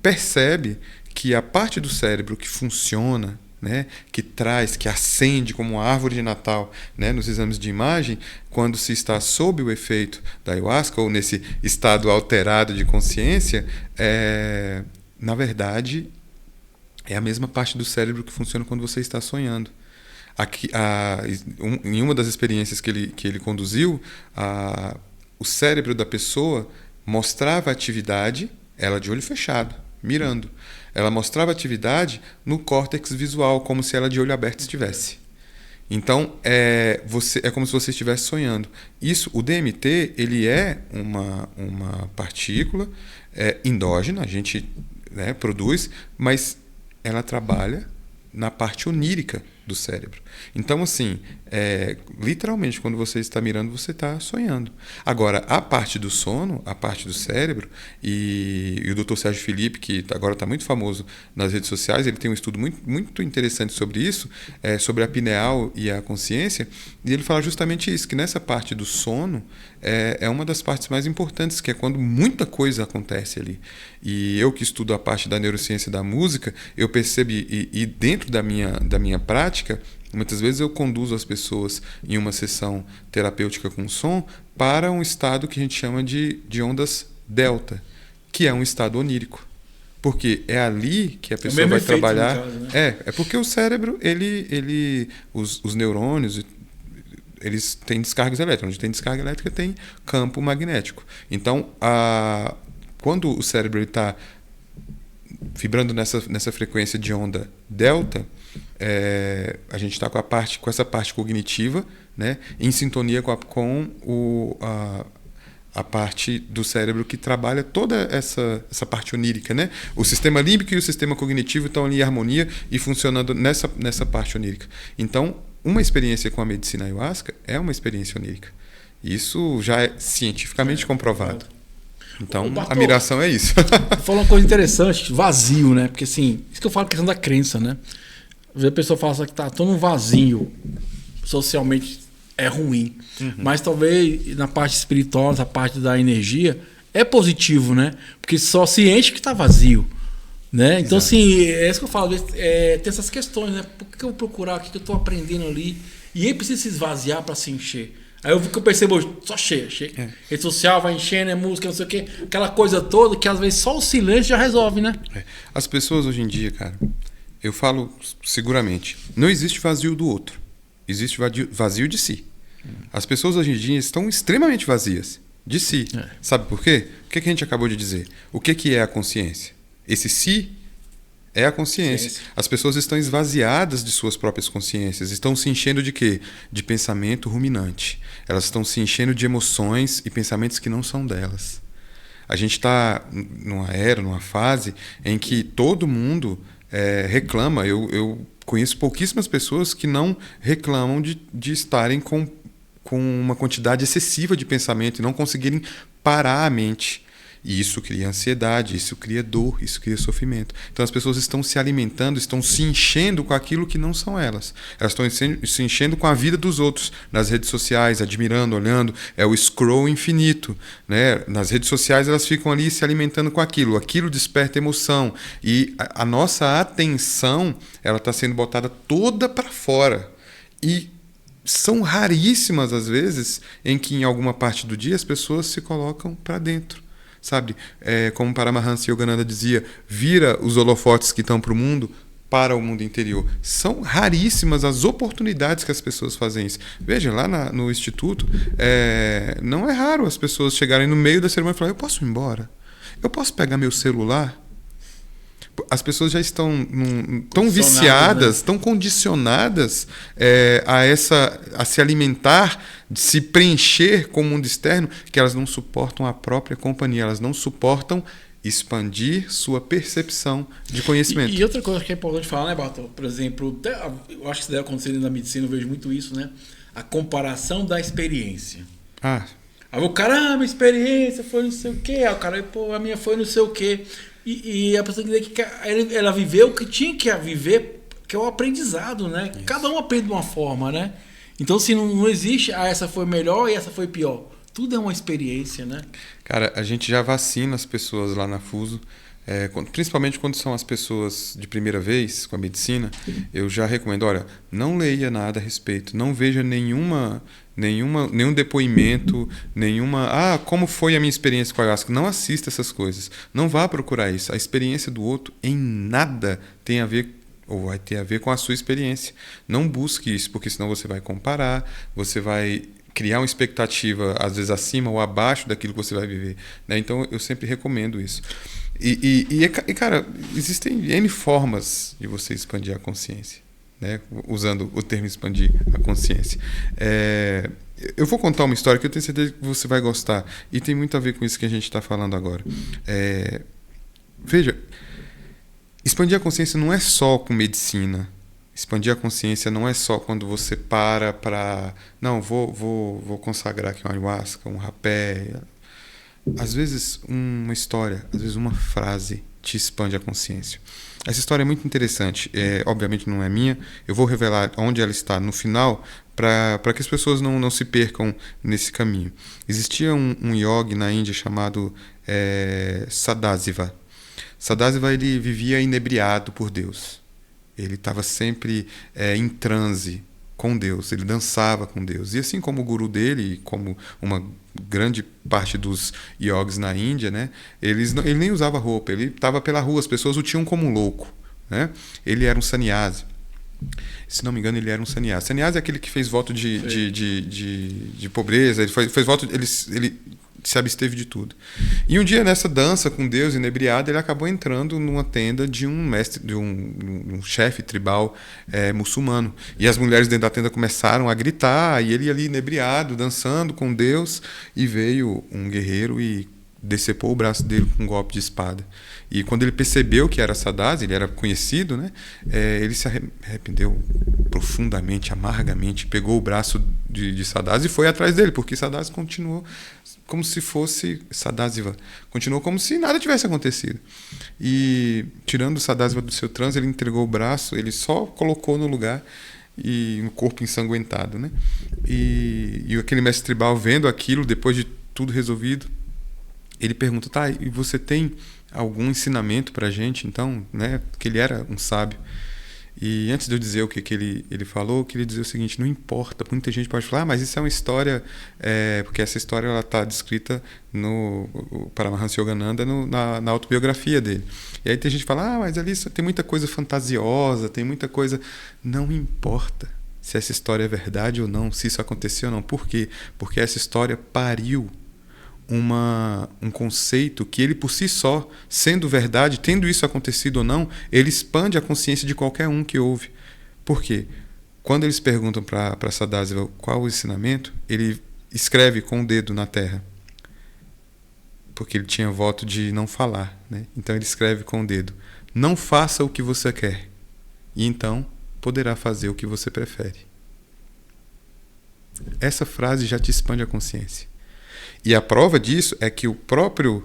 percebe que a parte do cérebro que funciona, né, que traz, que acende como uma árvore de Natal, né, nos exames de imagem, quando se está sob o efeito da ayahuasca ou nesse estado alterado de consciência, na verdade é a mesma parte do cérebro que funciona quando você está sonhando. Em uma das experiências que ele conduziu, o cérebro da pessoa mostrava atividade, ela de olho fechado, mirando. Ela mostrava atividade no córtex visual, como se ela de olho aberto estivesse. Então, é como se você estivesse sonhando. O DMT, ele é uma partícula endógena, a gente, né, produz, mas ela trabalha na parte onírica do cérebro. Então, assim, literalmente, quando você está mirando, você está sonhando. Agora, a parte do sono, a parte do cérebro, e o Dr. Sérgio Felipe, que agora está muito famoso nas redes sociais, ele tem um estudo muito, muito interessante sobre isso, sobre a pineal e a consciência, e ele fala justamente isso, que nessa parte do sono é uma das partes mais importantes, que é quando muita coisa acontece ali. E eu que estudo a parte da neurociência da música, eu percebi, e dentro da minha prática, muitas vezes eu conduzo as pessoas em uma sessão terapêutica com som para um estado que a gente chama de ondas delta, que é um estado onírico. Porque é ali que a pessoa vai trabalhar. Caso, né? É porque o cérebro, os neurônios, eles têm descargas elétricas. Onde tem descarga elétrica, tem campo magnético. Então, quando o cérebro está vibrando nessa frequência de onda delta, a gente está com essa parte cognitiva, né, em sintonia com a parte do cérebro que trabalha toda essa parte onírica, né? O sistema límbico e o sistema cognitivo estão ali em harmonia e funcionando nessa parte onírica. Então, uma experiência com a medicina ayahuasca é uma experiência onírica. Isso já é cientificamente comprovado. Então, a miração é isso. Você falou uma coisa interessante, vazio, né? Porque assim, isso que eu falo, questão da crença, né? Às vezes a pessoa fala assim, que tô num vazio, socialmente é ruim. Uhum. Mas talvez na parte espiritual, na parte da energia, é positivo, né? Porque só se enche que tá vazio, né? Então, assim, é isso que eu falo, tem essas questões, né? Por que eu vou procurar? O que eu tô aprendendo ali? E aí precisa se esvaziar para se encher. Aí eu percebo hoje, só cheia. Rede social vai enchendo, música, não sei o quê. Aquela coisa toda que às vezes só o silêncio já resolve, né? As pessoas hoje em dia, cara, eu falo seguramente, não existe vazio do outro. Existe vazio de si. As pessoas hoje em dia estão extremamente vazias de si. Sabe por quê? O que a gente acabou de dizer? O que é a consciência? Esse si É a consciência. As pessoas estão esvaziadas de suas próprias consciências. Estão se enchendo de quê? De pensamento ruminante. Elas estão se enchendo de emoções e pensamentos que não são delas. A gente está numa era, numa fase em que todo mundo reclama. Eu conheço pouquíssimas pessoas que não reclamam de estarem com uma quantidade excessiva de pensamento e não conseguirem parar a mente. E isso cria ansiedade, isso cria dor, isso cria sofrimento. Então as pessoas estão se alimentando, estão se enchendo com aquilo que não são elas. Elas estão se enchendo com a vida dos outros, nas redes sociais, admirando, olhando. É o scroll infinito, né? Nas redes sociais elas ficam ali se alimentando com aquilo. Aquilo desperta emoção. E a nossa atenção ela está sendo botada toda para fora. E são raríssimas as vezes em que em alguma parte do dia as pessoas se colocam para dentro. Sabe, como Paramahansa Yogananda dizia, vira os holofotes que estão para o mundo para o mundo interior. São raríssimas as oportunidades que as pessoas fazem isso. Veja, lá no Instituto, não é raro as pessoas chegarem no meio da cerimônia e falarem, eu posso ir embora? Eu posso pegar meu celular? As pessoas já estão tão viciadas, tão condicionadas a se alimentar, de se preencher com o mundo externo, que elas não suportam a própria companhia, elas não suportam expandir sua percepção de conhecimento. E outra coisa que é importante falar, né, Bartol? Por exemplo, eu acho que isso deve acontecer na medicina, eu vejo muito isso, né? A comparação da experiência. Aí o cara, minha experiência foi não sei o quê, aí o cara, pô, a minha foi não sei o quê. E a pessoa dizer que ela viveu o que tinha que viver, que é o aprendizado, né? Isso. Cada um aprende de uma forma, né? Então, se não existe, essa foi melhor e essa foi pior. Tudo é uma experiência, né? Cara, a gente já vacina as pessoas lá na Fuso, principalmente quando são as pessoas de primeira vez com a medicina, eu já recomendo, olha, não leia nada a respeito, não veja nenhum depoimento, como foi a minha experiência com a ayahuasca. Não assista essas coisas. Não vá procurar isso. A experiência do outro em nada tem a ver ou vai ter a ver com a sua experiência. Não busque isso, porque senão você vai comparar, você vai criar uma expectativa, às vezes acima ou abaixo daquilo que você vai viver, né? Então eu sempre recomendo isso. E, cara, existem N formas de você expandir a consciência, né? Usando o termo expandir a consciência. Eu vou contar uma história que eu tenho certeza que você vai gostar e tem muito a ver com isso que a gente está falando agora. Veja, expandir a consciência não é só com medicina. Expandir a consciência não é só quando você para... Não, vou consagrar aqui uma ayahuasca, um rapé. Às vezes uma história, às vezes uma frase te expande a consciência. Essa história é muito interessante. Obviamente não é minha. Eu vou revelar onde ela está no final para que as pessoas não se percam nesse caminho. Existia um yogi na Índia chamado Sadasiva. Sadasiva, ele vivia inebriado por Deus. Ele estava sempre em transe com Deus. Ele dançava com Deus. E assim como o guru dele, como uma grande parte dos yogis na Índia, né, ele nem usava roupa. Ele estava pela rua, as pessoas o tinham como um louco, né? Ele era um sannyasi. Se não me engano, ele era um sannyasi. Sannyasi é aquele que fez voto de pobreza. Ele fez voto... Ele se absteve de tudo. E um dia, nessa dança com Deus, inebriado, ele acabou entrando numa tenda de um mestre, de um chefe tribal muçulmano. E as mulheres dentro da tenda começaram a gritar, e ele ali inebriado, dançando com Deus, e veio um guerreiro e decepou o braço dele com um golpe de espada. E quando ele percebeu que era Sadasi, ele era conhecido, né? Ele se arrependeu profundamente, amargamente, pegou o braço de Sadasi e foi atrás dele, porque Sadasi continuou como se fosse Sadasiva. Continuou como se nada tivesse acontecido. E, tirando o Sadasiva do seu transe, ele entregou o braço, ele só colocou no lugar e um corpo ensanguentado, né? E aquele mestre tribal, vendo aquilo, depois de tudo resolvido, ele pergunta, tá, e você tem algum ensinamento pra gente, então, né? Porque ele era um sábio. E antes de eu dizer o que ele falou, eu queria dizer o seguinte: não importa, muita gente pode falar, mas isso é uma história, porque essa história está descrita no Paramahansa Yogananda, na autobiografia dele. E aí tem gente que fala, mas ali tem muita coisa fantasiosa, tem muita coisa... Não importa se essa história é verdade ou não, se isso aconteceu ou não. Por quê? Porque essa história pariu um conceito que ele por si só, sendo verdade, tendo isso acontecido ou não, ele expande a consciência de qualquer um que ouve. Por quê? Quando eles perguntam para Sadashiva qual o ensinamento, ele escreve com o dedo na terra. Porque ele tinha voto de não falar, né? Então ele escreve com o dedo: não faça o que você quer, e então poderá fazer o que você prefere. Essa frase já te expande a consciência. E a prova disso é que o próprio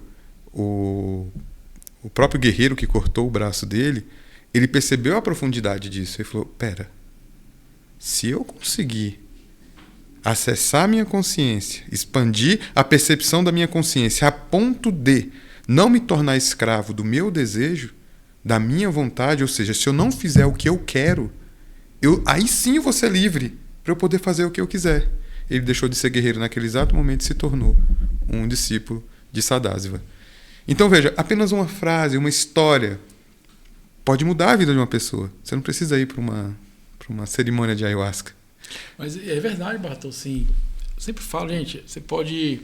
guerreiro que cortou o braço dele, ele percebeu a profundidade disso. Ele falou: pera, se eu conseguir acessar a minha consciência, expandir a percepção da minha consciência a ponto de não me tornar escravo do meu desejo, da minha vontade, ou seja, se eu não fizer o que eu quero, aí sim eu vou ser livre para eu poder fazer o que eu quiser. Ele deixou de ser guerreiro naquele exato momento e se tornou um discípulo de Sadashiva. Então veja, apenas uma frase, uma história pode mudar a vida de uma pessoa. Você não precisa ir para uma cerimônia de ayahuasca. Mas é verdade, Bartô, assim, eu sempre falo, gente, você pode,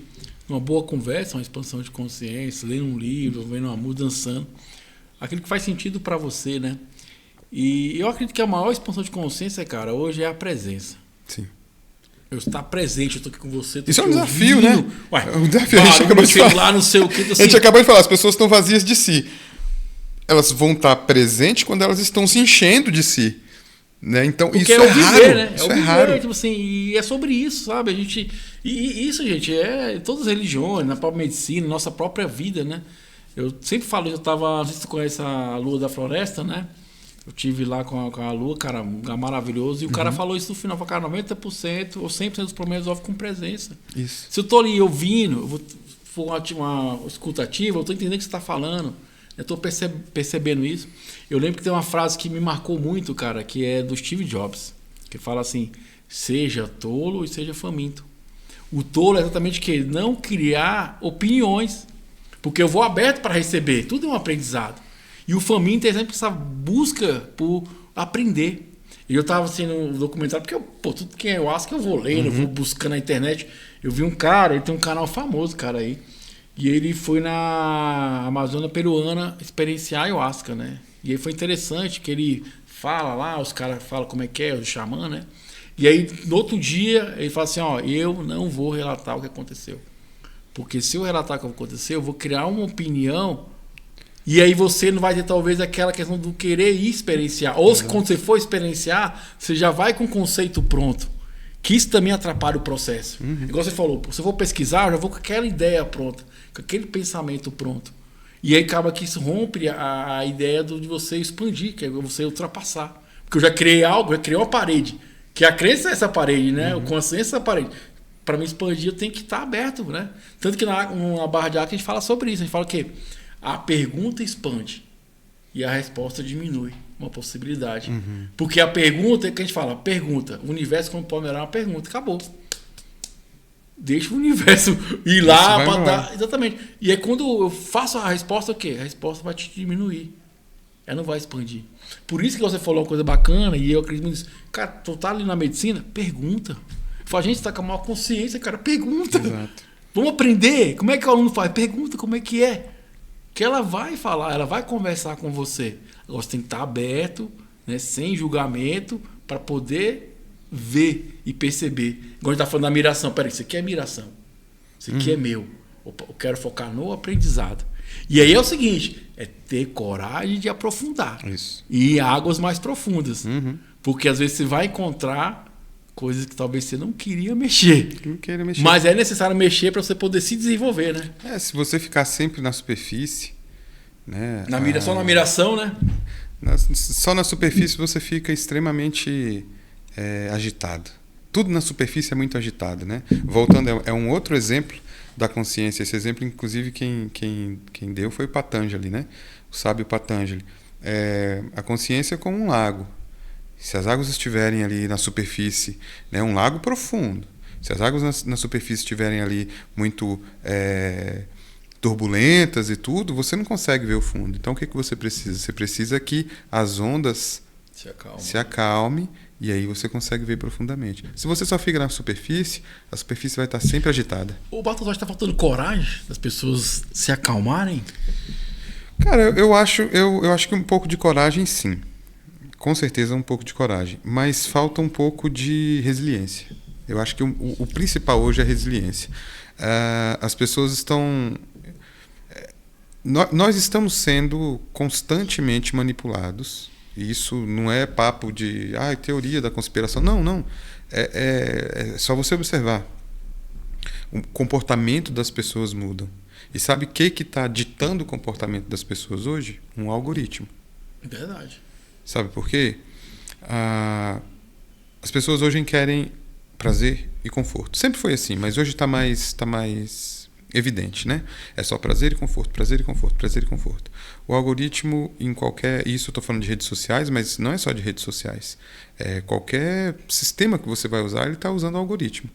numa boa conversa, uma expansão de consciência, lendo um livro, vendo uma música, dançando, aquilo que faz sentido para você, né? E eu acredito que a maior expansão de consciência, cara, hoje é a presença. Sim. Eu estar presente, eu tô aqui com você. Isso é um desafio, né? Ué, é um desafio. A gente acabou de falar. Não sei o que, assim, a gente acabou de falar, as pessoas estão vazias de si. Elas vão estar presentes quando elas estão se enchendo de si. Né? Então, porque isso é raro. Viver, né? Isso é viver, raro. Tipo assim, e é sobre isso, sabe? E isso, gente, é todas as religiões, na própria medicina, nossa própria vida, né? Eu sempre falo, não sei se você conhece a Lua da Floresta, né? Eu tive lá com a Lua, cara, um lugar maravilhoso. E o cara falou isso no final, falou, cara, 90% ou 100% dos problemas resolve com presença. Isso. Se eu tô ali ouvindo, eu for uma escuta ativa, eu tô entendendo o que você tá falando. Eu tô percebendo isso. Eu lembro que tem uma frase que me marcou muito, cara, que é do Steve Jobs, que fala assim: seja tolo e seja faminto. O tolo é exatamente que não criar opiniões, porque eu vou aberto para receber, tudo é um aprendizado. E o faminto é sempre essa busca por aprender. E eu estava assim no documentário, porque tudo que eu acho que eu vou lendo, eu vou buscando na internet. Eu vi um cara, ele tem um canal famoso, cara, aí. E ele foi na Amazônia peruana experienciar ayahuasca, né? E aí foi interessante que ele fala lá, os caras falam como é que é, o xamã, né? E aí, no outro dia, ele fala assim, ó, eu não vou relatar o que aconteceu. Porque se eu relatar o que aconteceu, eu vou criar uma opinião e aí você não vai ter talvez aquela questão do querer ir experienciar. Ou se quando você for experienciar, você já vai com o conceito pronto. Que isso também atrapalha o processo. Igual você falou, se eu vou pesquisar, eu já vou com aquela ideia pronta, com aquele pensamento pronto. E aí acaba que isso rompe a ideia de você expandir, que é você ultrapassar. Porque eu já criei algo, já criei uma parede. Que a crença é essa parede, né? O consciência é essa parede. Para me expandir, eu tenho que estar aberto, né? Tanto que na barra de arco a gente fala sobre isso. A gente fala que a pergunta expande e a resposta diminui. Uma possibilidade. Porque a pergunta é que a gente fala, pergunta. O universo como pode melhorar uma pergunta. Acabou. Deixa o universo ir lá para dar. Exatamente. E é quando eu faço a resposta, o quê? A resposta vai te diminuir. Ela não vai expandir. Por isso que você falou uma coisa bacana, e eu acredito nisso. Cara, tu tá ali na medicina? Pergunta. Fala, gente, tá com a maior consciência, cara. Pergunta. Exato. Vamos aprender. Como é que o aluno faz? Pergunta como é que é. Que ela vai falar, ela vai conversar com você. Agora você tem que estar aberto, né, sem julgamento, para poder ver e perceber. Agora a gente está falando da miração. Peraí, isso aqui é miração. Isso aqui é meu. Opa, eu quero focar no aprendizado. E aí é o seguinte, é ter coragem de aprofundar. Isso. E ir em águas mais profundas. Porque às vezes você vai encontrar coisas que talvez você não queria mexer. Não queira mexer. Mas é necessário mexer para você poder se desenvolver, né? Se você ficar sempre na superfície, né? Só na miração, né? Só na superfície você fica extremamente agitado. Tudo na superfície é muito agitado, né? Voltando, é um outro exemplo da consciência. Esse exemplo, inclusive, quem deu foi o Patanjali, né? O sábio Patanjali. A consciência é como um lago. Se as águas estiverem ali na superfície, né, um lago profundo, se as águas na superfície estiverem ali muito turbulentas e tudo, você não consegue ver o fundo. Então o que você precisa? Você precisa que as ondas se acalmem E aí você consegue ver profundamente. Se você só fica na superfície, a superfície vai estar sempre agitada. O Bartolomeu está faltando coragem das pessoas se acalmarem? Cara, eu acho que um pouco de coragem, sim. Com certeza um pouco de coragem. Mas falta um pouco de resiliência. Eu acho que o principal hoje é a resiliência. As pessoas estão... Nós estamos sendo constantemente manipulados. E isso não é papo de teoria da conspiração. Não. É só você observar. O comportamento das pessoas muda. E sabe o que está ditando o comportamento das pessoas hoje? Um algoritmo. É verdade. Sabe por quê? As pessoas hoje querem prazer e conforto. Sempre foi assim, mas hoje está mais evidente, né? É só prazer e conforto, prazer e conforto, prazer e conforto. O algoritmo em qualquer... Isso eu estou falando de redes sociais, mas não é só de redes sociais. Qualquer sistema que você vai usar, ele está usando o algoritmo.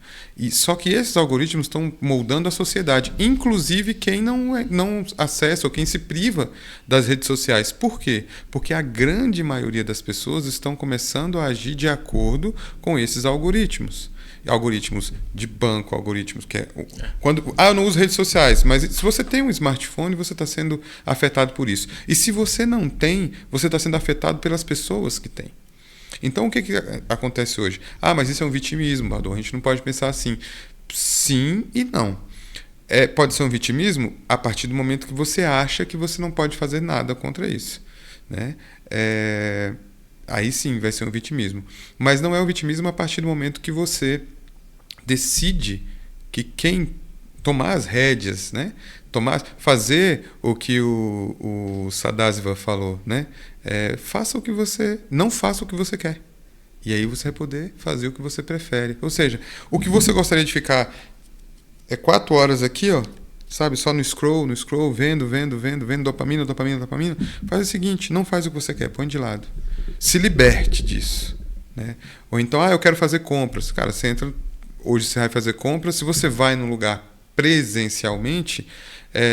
Só que esses algoritmos estão moldando a sociedade, inclusive quem não acessa ou quem se priva das redes sociais. Por quê? Porque a grande maioria das pessoas estão começando a agir de acordo com esses algoritmos. Algoritmos de banco, algoritmos que eu não uso redes sociais, mas se você tem um smartphone, você está sendo afetado por isso. E se você não tem, você está sendo afetado pelas pessoas que têm. Então, o que acontece hoje? Mas isso é um vitimismo, Bardon, a gente não pode pensar assim. Sim e não. Pode ser um vitimismo a partir do momento que você acha que você não pode fazer nada contra isso, né? Aí sim vai ser um vitimismo. Mas não é um vitimismo a partir do momento que você decide que quem tomar as rédeas, né? Fazer o que o Sadasiva falou, né? Não faça o que você quer. E aí você vai poder fazer o que você prefere. Ou seja, o que você gostaria de ficar 4 horas aqui, ó, sabe, só no scroll, vendo, dopamina. Faz o seguinte, não faz o que você quer, põe de lado. Se liberte disso, né? Ou então, eu quero fazer compras. Cara, você entra, hoje você vai fazer compras, se você vai num lugar presencialmente,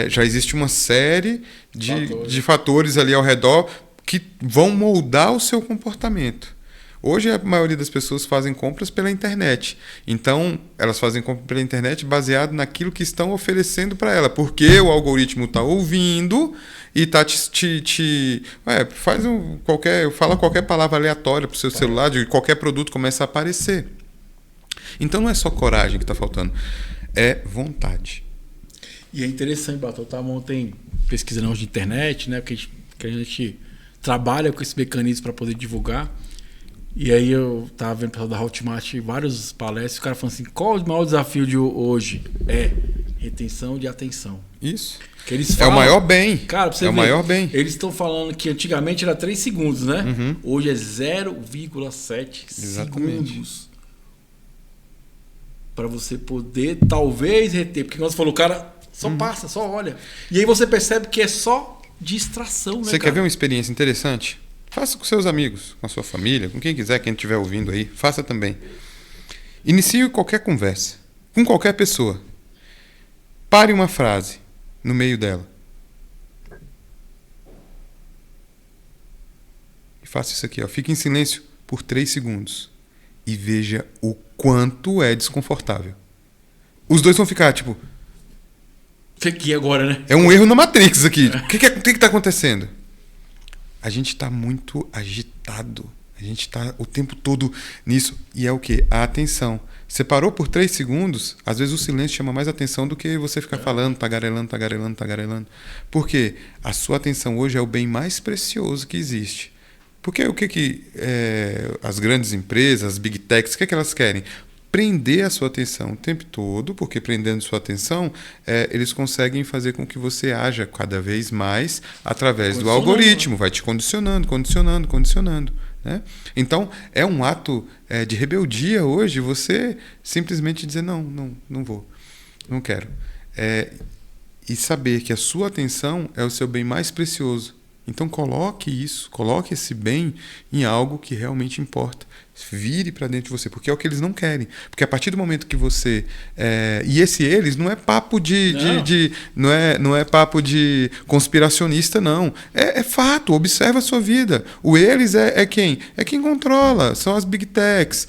já existe uma série de fatores ali ao redor que vão moldar o seu comportamento. Hoje a maioria das pessoas fazem compras pela internet. Então, elas fazem compra pela internet baseado naquilo que estão oferecendo para ela. Porque o algoritmo está ouvindo e está fala qualquer palavra aleatória para o seu celular, de qualquer produto começa a aparecer. Então, não é só coragem que está faltando, é vontade. E é interessante, Bato, eu estava ontem pesquisando hoje de internet, né? Porque a gente trabalha com esse mecanismo para poder divulgar. E aí eu tava vendo o pessoal da Hotmart, vários palestras, o cara falando assim, qual o maior desafio de hoje? Retenção de atenção. Isso. Que eles falam, o maior bem. Cara, pra você ver, o maior bem. Eles estão falando que antigamente era 3 segundos, né? Uhum. Hoje é 0,7 segundos. Para você poder, talvez, reter. Porque quando você falou, o cara só passa, só olha. E aí você percebe que é só distração, né, Você quer ver uma experiência interessante? Faça com seus amigos, com a sua família, com quem quiser, quem estiver ouvindo aí. Faça também. Inicie qualquer conversa, com qualquer pessoa. Pare uma frase no meio dela. E faça isso aqui, ó. Fique em silêncio por 3 segundos. E veja o quanto é desconfortável. Os dois vão ficar, tipo... Aqui agora, né? É um erro na Matrix aqui. O que está acontecendo? A gente está muito agitado. A gente está o tempo todo nisso. E é o quê? A atenção. Você parou por 3 segundos, às vezes o silêncio chama mais atenção do que você ficar falando, tagarelando. Por quê? A sua atenção hoje é o bem mais precioso que existe. Porque o que as grandes empresas, as big techs, o que elas querem? Prender a sua atenção o tempo todo, porque prendendo sua atenção, eles conseguem fazer com que você haja cada vez mais através do algoritmo, vai te condicionando, né? Então, é um ato de rebeldia hoje você simplesmente dizer não vou, não quero. E saber que a sua atenção é o seu bem mais precioso. Então coloque esse bem em algo que realmente importa. Vire para dentro de você, porque é o que eles não querem. Porque a partir do momento que você... e esse eles não é papo não é papo de conspiracionista, não. É fato, observa a sua vida. O eles é quem? É quem controla, são as big techs.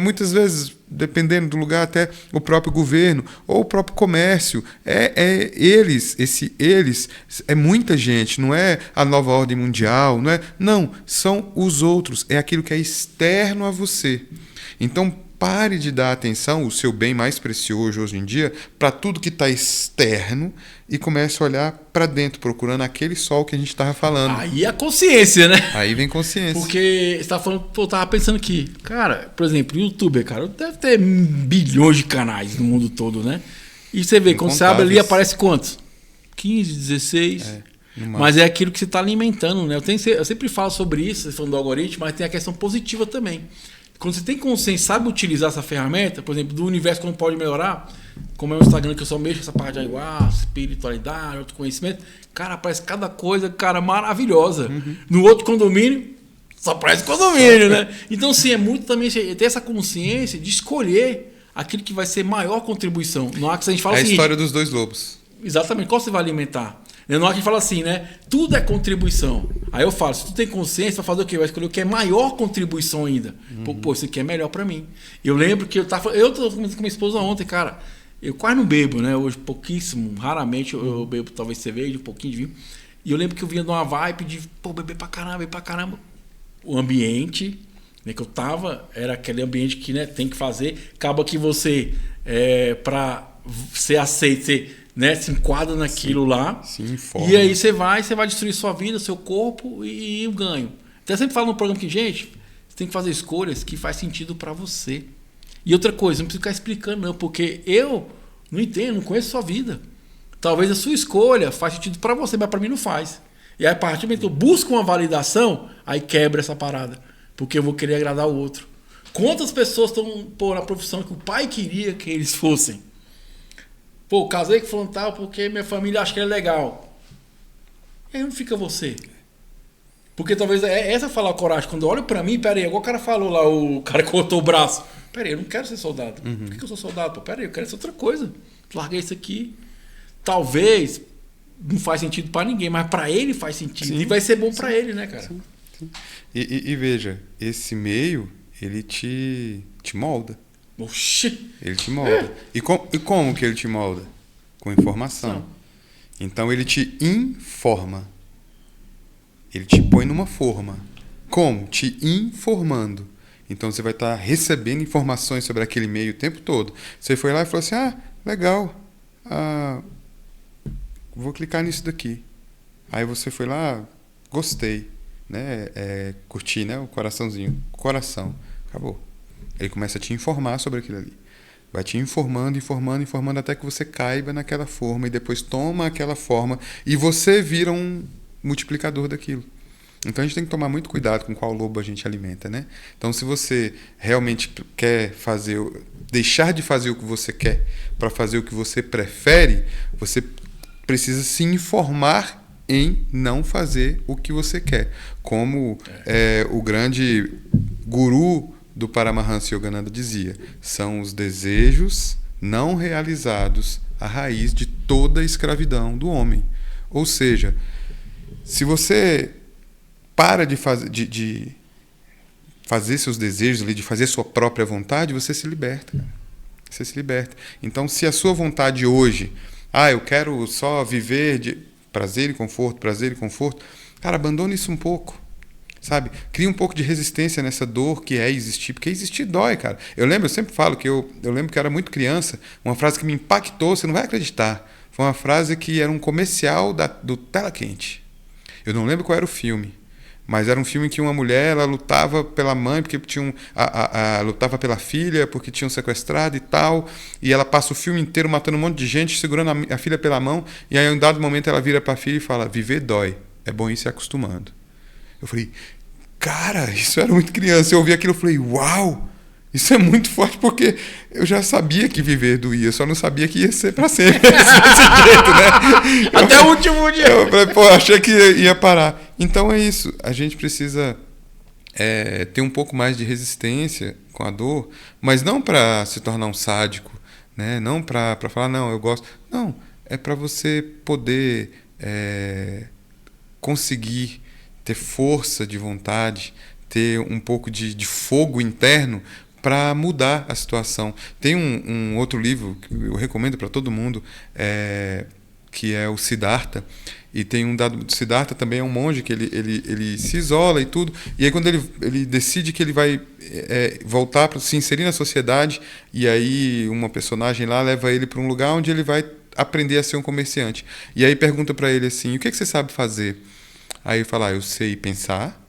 Muitas vezes, dependendo do lugar, até o próprio governo ou o próprio comércio. Eles é muita gente, não é a nova ordem mundial, não, são os outros, é aquilo que é externo a você. Então pare de dar atenção, o seu bem mais precioso hoje em dia, para tudo que está externo e comece a olhar para dentro, procurando aquele sol que a gente estava falando. Aí a consciência, né? Aí vem consciência. Porque você estava falando, eu estava pensando aqui, cara, por exemplo, o YouTuber, cara, deve ter bilhões de canais no mundo todo, né? E você vê, quando você abre ali, aparece quantos? 15, 16. Mas é aquilo que você está alimentando, né? Eu sempre falo sobre isso, você falando do algoritmo, mas tem a questão positiva também. Quando você tem consciência, sabe utilizar essa ferramenta, por exemplo, do universo como pode melhorar, como é o Instagram que eu só mexo essa parte de ayahuasca, espiritualidade, autoconhecimento, cara, aparece cada coisa, cara, maravilhosa. No outro condomínio, só aparece condomínio, né? Então, sim, é muito também ter essa consciência de escolher aquilo que vai ser maior contribuição. No Axis a gente fala a história dos dois lobos. Exatamente, qual você vai alimentar? No Axis fala assim, né? Tudo é contribuição. Aí eu falo, se tu tem consciência, vai fazer o quê? Vai escolher o que é maior contribuição ainda. Pô, isso aqui é melhor pra mim. Eu lembro que eu tô com minha esposa ontem, cara. Eu quase não bebo, né? Hoje pouquíssimo, raramente eu bebo talvez cerveja, um pouquinho de vinho. E eu lembro que eu vinha de uma vibe de, beber pra caramba. O ambiente, né, que eu tava, era aquele ambiente que, né, tem que fazer. Acaba que você, pra ser aceito, você, né, se enquadra naquilo lá. E aí você vai destruir sua vida, seu corpo e o ganho. Até sempre falo no programa que, gente, você tem que fazer escolhas que faz sentido para você. E outra coisa, não precisa ficar explicando não, porque eu não entendo, não conheço sua vida. Talvez a sua escolha faz sentido para você, mas para mim não faz. E aí, a partir do momento que eu busco uma validação, aí quebra essa parada. Porque eu vou querer agradar o outro. Quantas pessoas estão na profissão que o pai queria que eles fossem? Pô, casei com fulano tal porque minha família acha que ele é legal. E aí não fica você. Porque talvez essa falar coragem. Quando eu olho pra mim, peraí, igual o cara falou lá, o cara cortou o braço. Peraí, eu não quero ser soldado. Por que eu sou soldado? Pô, peraí, eu quero ser outra coisa. Larguei isso aqui. Talvez não faz sentido pra ninguém, mas pra ele faz sentido. Sim, e vai ser bom pra ele, né, cara? Sim. E veja, esse meio, ele te molda. Oxi. Ele te molda. E como que ele te molda? Com informação. Então ele te informa. Ele te põe numa forma. Como? Te informando. Então você vai estar recebendo informações sobre aquele meio o tempo todo. Você foi lá e falou assim, legal. Vou clicar nisso daqui. Aí você foi lá, gostei. Né? Curti, né? O coraçãozinho. Coração. Acabou. Ele começa a te informar sobre aquilo ali. Vai te informando até que você caiba naquela forma e depois toma aquela forma e você vira um multiplicador daquilo. Então a gente tem que tomar muito cuidado com qual lobo a gente alimenta, né? Então se você realmente quer deixar de fazer o que você quer para fazer o que você prefere, você precisa se informar em não fazer o que você quer. Como o grande guru do Paramahansa Yogananda dizia, são os desejos não realizados a raiz de toda a escravidão do homem. Ou seja, se você para de fazer seus desejos, de fazer sua própria vontade, você se liberta. Você se liberta. Então, se a sua vontade hoje, eu quero só viver de prazer e conforto, cara, abandone isso um pouco. Sabe? Cria um pouco de resistência nessa dor que é existir, porque existir dói, cara. Eu sempre falo que eu lembro que eu era muito criança, uma frase que me impactou, você não vai acreditar. Foi uma frase que era um comercial do Tela Quente. Eu não lembro qual era o filme, mas era um filme que uma mulher, ela lutava pela mãe, porque lutava pela filha, porque tinham sequestrado e tal, e ela passa o filme inteiro matando um monte de gente, segurando a filha pela mão, e aí em um dado momento ela vira para a filha e fala, viver dói, é bom ir se acostumando. Eu falei, cara, isso era muito criança. Eu ouvi aquilo e falei, uau, Isso é muito forte porque eu já sabia que viver doía, eu só não sabia que ia ser para sempre desse jeito, né? Até o último dia. Eu falei, pô, achei que ia parar. Então é isso, a gente precisa ter um pouco mais de resistência com a dor, mas não para se tornar um sádico, né? Não para falar, não, eu gosto. Não, é para você poder conseguir ter força de vontade, ter um pouco de fogo interno para mudar a situação. Tem um outro livro que eu recomendo para todo mundo, que é o Siddhartha, e tem um dado do Siddhartha também, é um monge que ele se isola e tudo, e aí quando ele decide que ele vai voltar para se inserir na sociedade, e aí uma personagem lá leva ele para um lugar onde ele vai aprender a ser um comerciante. E aí pergunta para ele assim, o que você sabe fazer? Aí ele fala, eu sei pensar,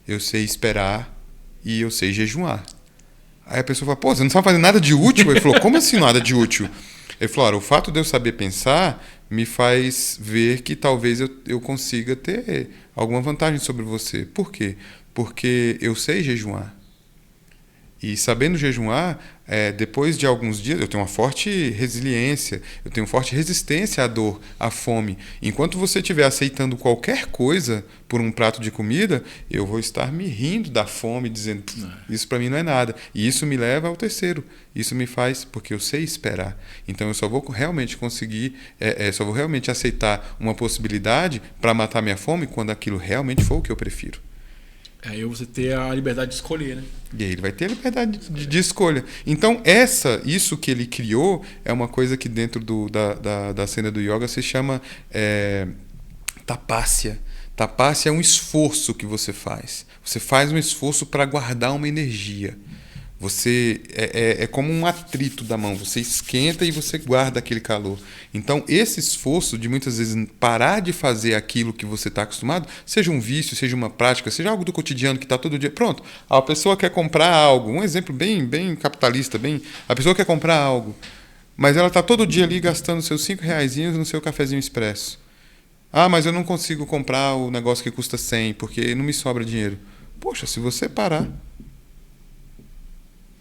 eu sei esperar e eu sei jejuar. Aí a pessoa fala, pô, você não sabe fazer nada de útil? Ele falou, como assim nada de útil? Ele falou, olha, o fato de eu saber pensar me faz ver que talvez eu consiga ter alguma vantagem sobre você. Por quê? Porque eu sei jejuar. E sabendo jejuar, depois de alguns dias, eu tenho uma forte resiliência, eu tenho forte resistência à dor, à fome. Enquanto você estiver aceitando qualquer coisa por um prato de comida, eu vou estar me rindo da fome, dizendo, isso para mim não é nada. E isso me leva ao terceiro. Isso me faz, porque eu sei esperar. Então eu só vou realmente conseguir, só vou realmente aceitar uma possibilidade para matar minha fome quando aquilo realmente for o que eu prefiro. Aí você ter a liberdade de escolher, né? E aí ele vai ter a liberdade de escolha. Então, isso que ele criou é uma coisa que dentro da cena do yoga se chama tapasya. Tapasya é um esforço que você faz. Você faz um esforço para guardar uma energia. Você é como um atrito da mão. Você esquenta e você guarda aquele calor. Então, esse esforço de muitas vezes parar de fazer aquilo que você está acostumado, seja um vício, seja uma prática, seja algo do cotidiano que está todo dia. Pronto, a pessoa quer comprar algo. Um exemplo bem capitalista. A pessoa quer comprar algo, mas ela está todo dia ali gastando seus R$5 no seu cafezinho expresso. Ah, mas eu não consigo comprar o negócio que custa 100 porque não me sobra dinheiro. Poxa, se você parar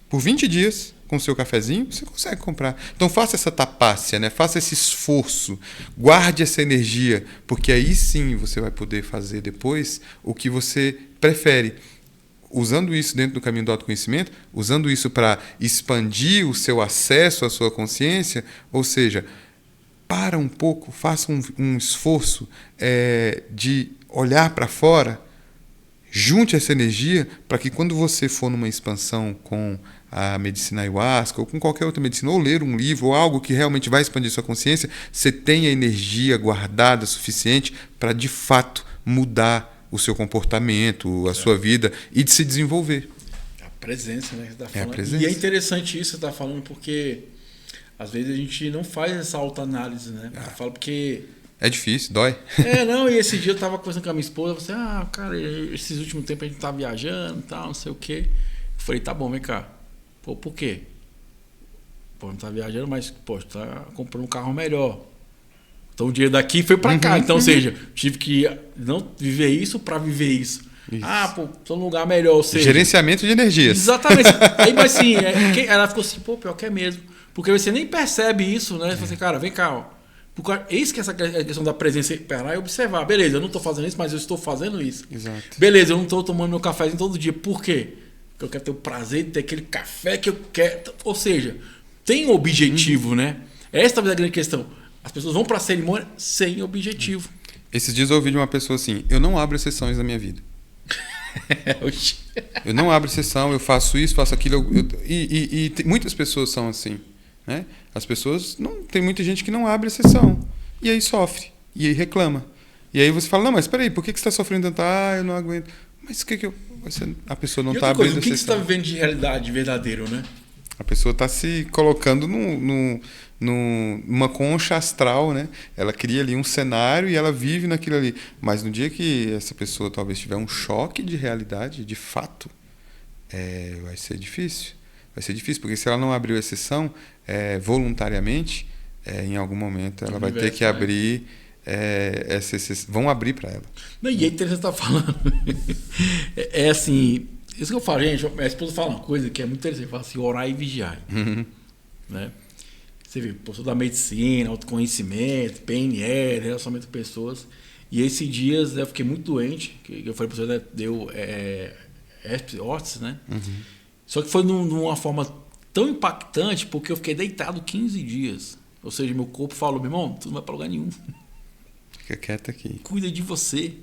por 20 dias com o seu cafezinho, você consegue comprar. Então faça essa tapasya, né? Faça esse esforço, guarde essa energia, porque aí sim você vai poder fazer depois o que você prefere. Usando isso dentro do caminho do autoconhecimento, usando isso para expandir o seu acesso à sua consciência, ou seja, para um pouco, faça um esforço de olhar para fora, junte essa energia para que quando você for numa expansão com a medicina ayahuasca ou com qualquer outra medicina, ou ler um livro ou algo que realmente vai expandir sua consciência, você tenha energia guardada suficiente para de fato mudar o seu comportamento, a sua vida e de se desenvolver. A presença, né? Que você tá falando. A presença. E é interessante isso que você está falando, porque às vezes a gente não faz essa autoanálise, né? Eu falo porque... É difícil, dói. Não, e esse dia eu tava conversando com a minha esposa, você, cara, esses últimos tempos a gente tá viajando e tal, não sei o quê. Eu falei, tá bom, vem cá. Pô, por quê? Pô, não tá viajando, mas, pô, tá comprando um carro melhor. Então o dinheiro daqui foi pra cá. Então, ou seja, tive que não viver isso pra viver isso. Pô, tô num lugar melhor, ou seja... Gerenciamento de energias. Exatamente. Aí, mas assim, ela ficou assim, pô, pior que é mesmo. Porque você nem percebe isso, né? Você fala assim, cara, vem cá, ó. Porque eis que essa questão da presença, parar e observar. Beleza, eu não estou fazendo isso, mas eu estou fazendo isso. Exato. Beleza, eu não estou tomando meu cafezinho todo dia. Por quê? Porque eu quero ter o prazer de ter aquele café que eu quero. Ou seja, tem um objetivo, né? Essa talvez é a grande questão. As pessoas vão para a cerimônia sem objetivo. Esses dias eu ouvi de uma pessoa assim, eu não abro exceções na minha vida. Eu não abro exceção, eu faço isso, faço aquilo. Muitas pessoas são assim. Né? As pessoas tem muita gente que não abre exceção e aí sofre e aí reclama e aí você fala, não, mas peraí, por que você está sofrendo tanto? Eu não aguento. Mas a pessoa não está abrindo exceção. O que você está vivendo de realidade verdadeiro, né? A pessoa está se colocando numa concha astral, né? Ela cria ali um cenário e ela vive naquilo ali, mas no dia que essa pessoa talvez tiver um choque de realidade, de fato, vai ser difícil. Vai ser difícil, porque se ela não abriu exceção voluntariamente, em algum momento ela vai ter que abrir essa exceção. Vão abrir para ela. Não, e é interessante você estar falando. Assim, Isso que eu falo, gente, minha esposa fala uma coisa que é muito interessante, fala assim, orar e vigiar. Né? Você vê, professor da medicina, autoconhecimento, PNL, relacionamento com pessoas. E esses dias eu fiquei muito doente, que eu falei para você, deu herpes, né? Só que foi numa forma tão impactante, porque eu fiquei deitado 15 dias. Ou seja, meu corpo falou, meu irmão, tu não vai para lugar nenhum. Fica quieto aqui. Cuida de você.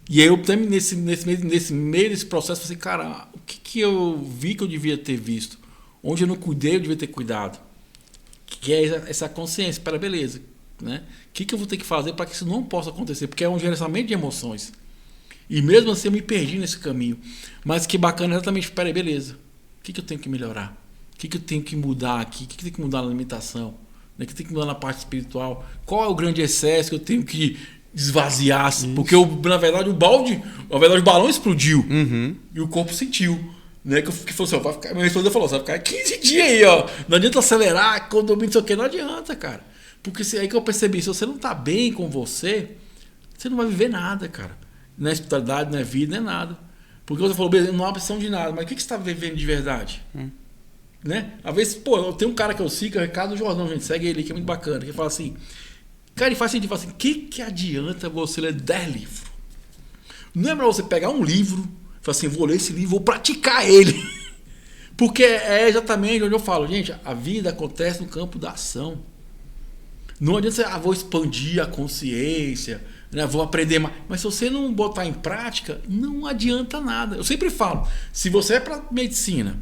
E aí eu também, nesse meio desse processo, falei assim, cara, o que eu vi que eu devia ter visto? Onde eu não cuidei, eu devia ter cuidado. Que é essa consciência, espera, beleza. Né? O que eu vou ter que fazer para que isso não possa acontecer? Porque é um gerenciamento de emoções. E mesmo assim eu me perdi nesse caminho. Mas que bacana exatamente, espera aí, beleza. O que eu tenho que melhorar? O que eu tenho que mudar aqui? O que eu tenho que mudar na alimentação? O que eu tenho que mudar na parte espiritual? Qual é o grande excesso que eu tenho que esvaziar? Porque na verdade o balão explodiu. E o corpo sentiu. Né, que falou assim, vai ficar, minha esposa falou, vai ficar 15 dias aí, ó. Não adianta acelerar, quando eu não sei o que, não adianta, cara. Porque aí que eu percebi, se você não tá bem com você não vai viver nada, cara. Não é espiritualidade, não é vida, não é nada. Porque você falou, beleza, não há opção de nada, mas o que você está vivendo de verdade? Né? Às vezes, eu tenho um cara que eu sigo, é o Ricardo Jordão, gente, segue ele, que é muito bacana, que fala assim, cara, ele faz sentido, fala assim, que adianta você ler 10 livros? Não é melhor você pegar um livro, falar assim, vou ler esse livro, vou praticar ele. Porque é exatamente onde eu falo, gente, a vida acontece no campo da ação. Não adianta você, vou expandir a consciência, né, vou aprender mais. Mas se você não botar em prática, não adianta nada. Eu sempre falo, se você é para medicina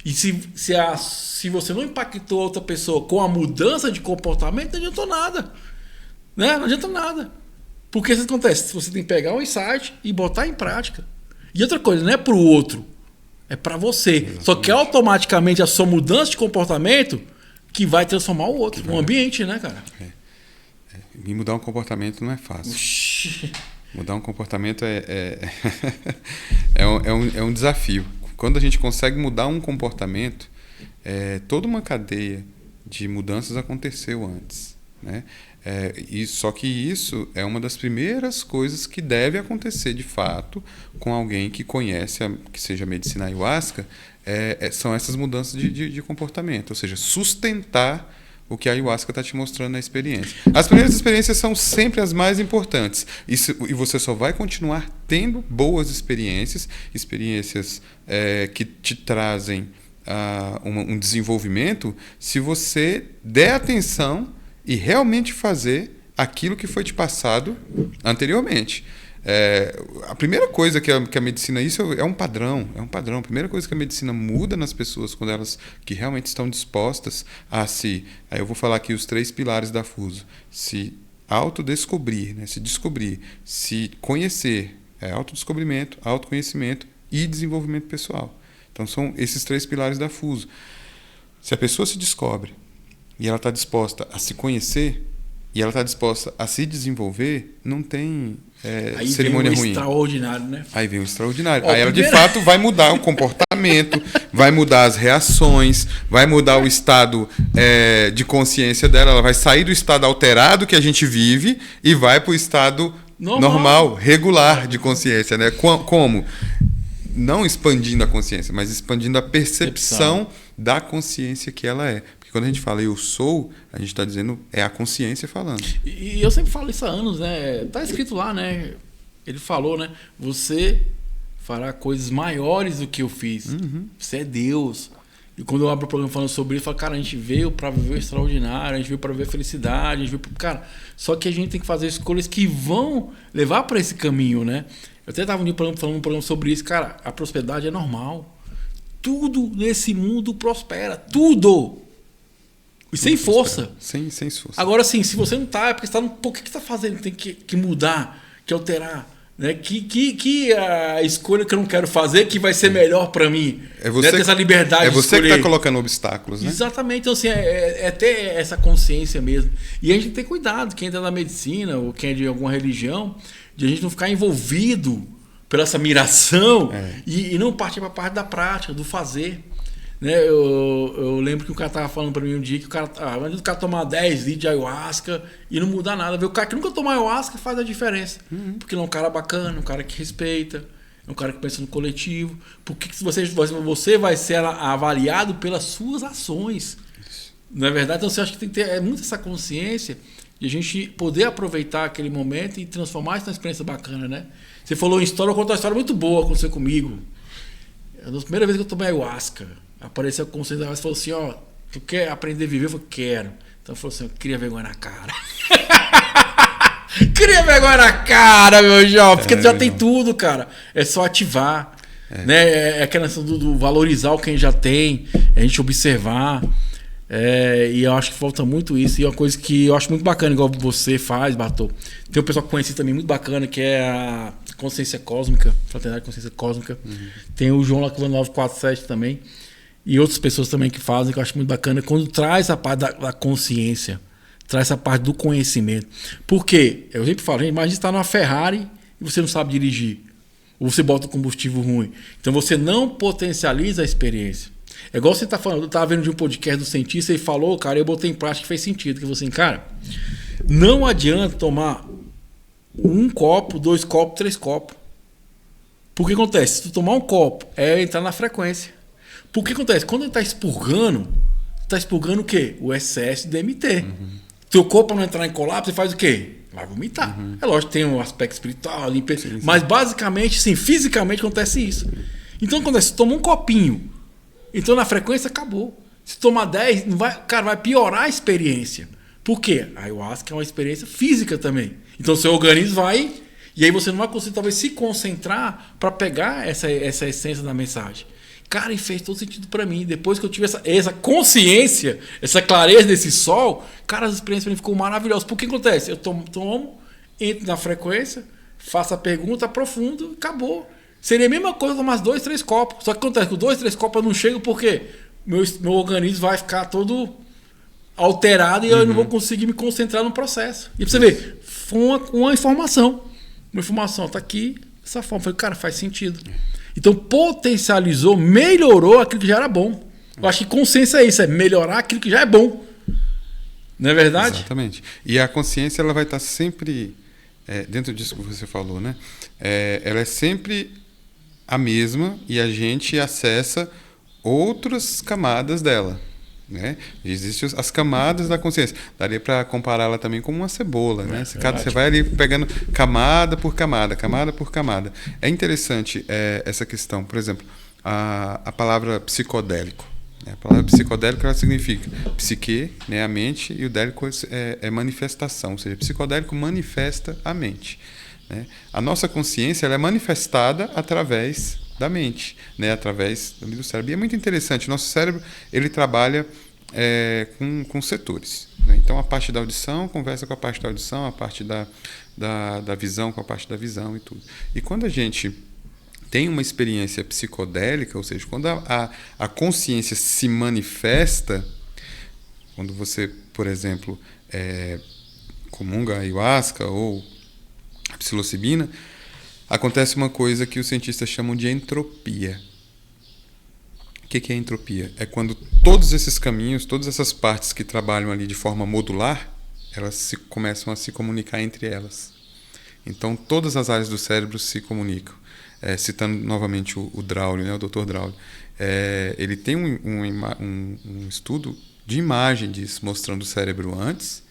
e se você não impactou outra pessoa com a mudança de comportamento, não adiantou nada. Né? Não adianta nada. Porque isso acontece, você tem que pegar um insight e botar em prática. E outra coisa, não é para o outro, é para você. Exatamente. Só que automaticamente a sua mudança de comportamento que vai transformar o outro, o ambiente, né, cara? E mudar um comportamento não é fácil. Oxi. Mudar um comportamento é um desafio. Quando a gente consegue mudar um comportamento, toda uma cadeia de mudanças aconteceu antes, né? Só que isso é uma das primeiras coisas que deve acontecer de fato com alguém que conhece, que seja a medicina ayahuasca, são essas mudanças de comportamento, ou seja, sustentar o que a ayahuasca está te mostrando na experiência. As primeiras experiências são sempre as mais importantes e você só vai continuar tendo boas experiências que te trazem um desenvolvimento se você der atenção e realmente fazer aquilo que foi te passado anteriormente. A primeira coisa que a medicina, isso é um padrão. A primeira coisa que a medicina muda nas pessoas quando elas que realmente estão dispostas a aí eu vou falar aqui os 3 pilares da Fuso: se autodescobrir, né? Se descobrir, se conhecer, autodescobrimento, autoconhecimento e desenvolvimento pessoal. Então são esses 3 pilares da Fuso. Se a pessoa se descobre e ela está disposta a se conhecer e ela está disposta a se desenvolver, não tem cerimônia ruim. Aí vem o extraordinário, né? Aí vem o extraordinário. Aí ela, de fato, vai mudar o comportamento, vai mudar as reações, vai mudar o estado de consciência dela. Ela vai sair do estado alterado que a gente vive e vai para o estado normal, regular de consciência, né? Como? Não expandindo a consciência, mas expandindo a percepção da consciência que ela é. Quando a gente fala eu sou, a gente está dizendo a consciência falando. E eu sempre falo isso há anos, né? Tá escrito lá, né? Ele falou, né? Você fará coisas maiores do que eu fiz. Você é Deus. E quando eu abro o programa falando sobre isso, eu falo, cara, a gente veio para viver o extraordinário, a gente veio para viver a felicidade, a gente veio cara, só que a gente tem que fazer escolhas que vão levar para esse caminho, né? Eu até estava falando um programa sobre isso, cara, a prosperidade é normal. Tudo nesse mundo prospera, tudo. E sem força. Sem esforço. Agora, sim, se você não está, é porque você está o que está fazendo? Tem que mudar, que alterar. Né? Que a escolha que eu não quero fazer que vai ser melhor para mim. É você, né? Ter essa liberdade de escolher. Que está colocando obstáculos, né? Exatamente. Então, assim, é ter essa consciência mesmo. E a gente tem que ter cuidado, quem entra na medicina ou quem é de alguma religião, de a gente não ficar envolvido pela essa miração e não partir para a parte da prática, do fazer. Né? Eu lembro que o cara tava falando para mim um dia que o cara tomar 10 litros de ayahuasca e não mudar nada. O cara que nunca tomou ayahuasca faz a diferença. Porque ele é um cara bacana, um cara que respeita. é um cara que pensa no coletivo. Por que você vai ser avaliado pelas suas ações? Não é verdade? Então você acha que tem que ter muito essa consciência de a gente poder aproveitar aquele momento e transformar isso numa experiência bacana, né? Você falou em história, eu conto uma história muito boa que aconteceu comigo. Na primeira vez que eu tomei ayahuasca, apareceu a consciência e falou assim, ó, tu quer aprender a viver? Eu falei, quero. Então falou assim, eu queria vergonha na cara. Queria vergonha na cara, meu jovem, porque tu já tem tudo, cara. É só ativar. Né? É aquela questão do valorizar o que a gente já tem, a gente observar. E eu acho que falta muito isso. E é uma coisa que eu acho muito bacana, igual você faz, Bartô. Tem um pessoal que conheci também muito bacana, que é a Consciência Cósmica, Fraternidade Consciência Cósmica. Tem o João lá que 947 também. E outras pessoas também que fazem, que eu acho muito bacana, quando traz a parte da consciência, traz essa parte do conhecimento. Por quê? Eu sempre falo, imagina você estar numa Ferrari e você não sabe dirigir. Ou você bota o combustível ruim. Então você não potencializa a experiência. É igual você está falando, eu estava vendo de um podcast do cientista e falou, cara, eu botei em prática e fez sentido. Que você, cara, não adianta tomar 1 copo, 2 copos, 3 copos. Por que acontece? Se tu tomar 1 copo, é entrar na frequência. Por que acontece? Quando ele está expurgando o quê? O excesso de DMT. Teu corpo não entrar em colapso, você faz o quê? Vai vomitar. É lógico que tem um aspecto espiritual, limpeza, mas basicamente, sim, fisicamente acontece isso. Então acontece, se toma um copinho, então na frequência acabou. Se tomar 10, não vai, cara, vai piorar a experiência. Por quê? A ayahuasca é uma experiência física também. Então seu organismo vai, e aí você não vai conseguir talvez se concentrar para pegar essa essência da mensagem. Cara, e fez todo sentido para mim. Depois que eu tive essa consciência, essa clareza desse sol, cara, as experiências para mim ficou maravilhosas. Por que acontece? Eu tomo, entro na frequência, faço a pergunta, aprofundo, acabou. Seria a mesma coisa tomar 2, 3 copos. Só que acontece, com 2, 3 copos eu não chego porque meu organismo vai ficar todo alterado e eu não vou conseguir me concentrar no processo. E pra você ver, foi uma informação. Uma informação, tá aqui, dessa forma. Eu falei, cara, faz sentido. Então potencializou, melhorou aquilo que já era bom. Eu acho que consciência é isso, é melhorar aquilo que já é bom. Não é verdade? Exatamente. E a consciência ela vai estar sempre dentro disso que você falou, né? Ela é sempre a mesma e a gente acessa outras camadas dela. Né? Existem as camadas da consciência. Daria para compará-la também com uma cebola, né? Você vai ali pegando camada por camada, camada por camada. É interessante essa questão. Por exemplo, a palavra psicodélico. A palavra psicodélico ela significa psique, né, a mente, e o délico é manifestação, ou seja, psicodélico manifesta a mente. Né? A nossa consciência ela é manifestada através da mente, né? Através do cérebro. E é muito interessante, nosso cérebro ele trabalha com setores. Né? Então a parte da audição conversa com a parte da audição, a parte da visão com a parte da visão e tudo. E quando a gente tem uma experiência psicodélica, ou seja, quando a consciência se manifesta, quando você, por exemplo, comunga a ayahuasca ou a psilocibina, acontece uma coisa que os cientistas chamam de entropia. O que é entropia? É quando todos esses caminhos, todas essas partes que trabalham ali de forma modular, elas começam a se comunicar entre elas. Então, todas as áreas do cérebro se comunicam. Citando novamente o Draulio, né, o Dr. Draulio. Ele tem um estudo de imagem disso, mostrando o cérebro antes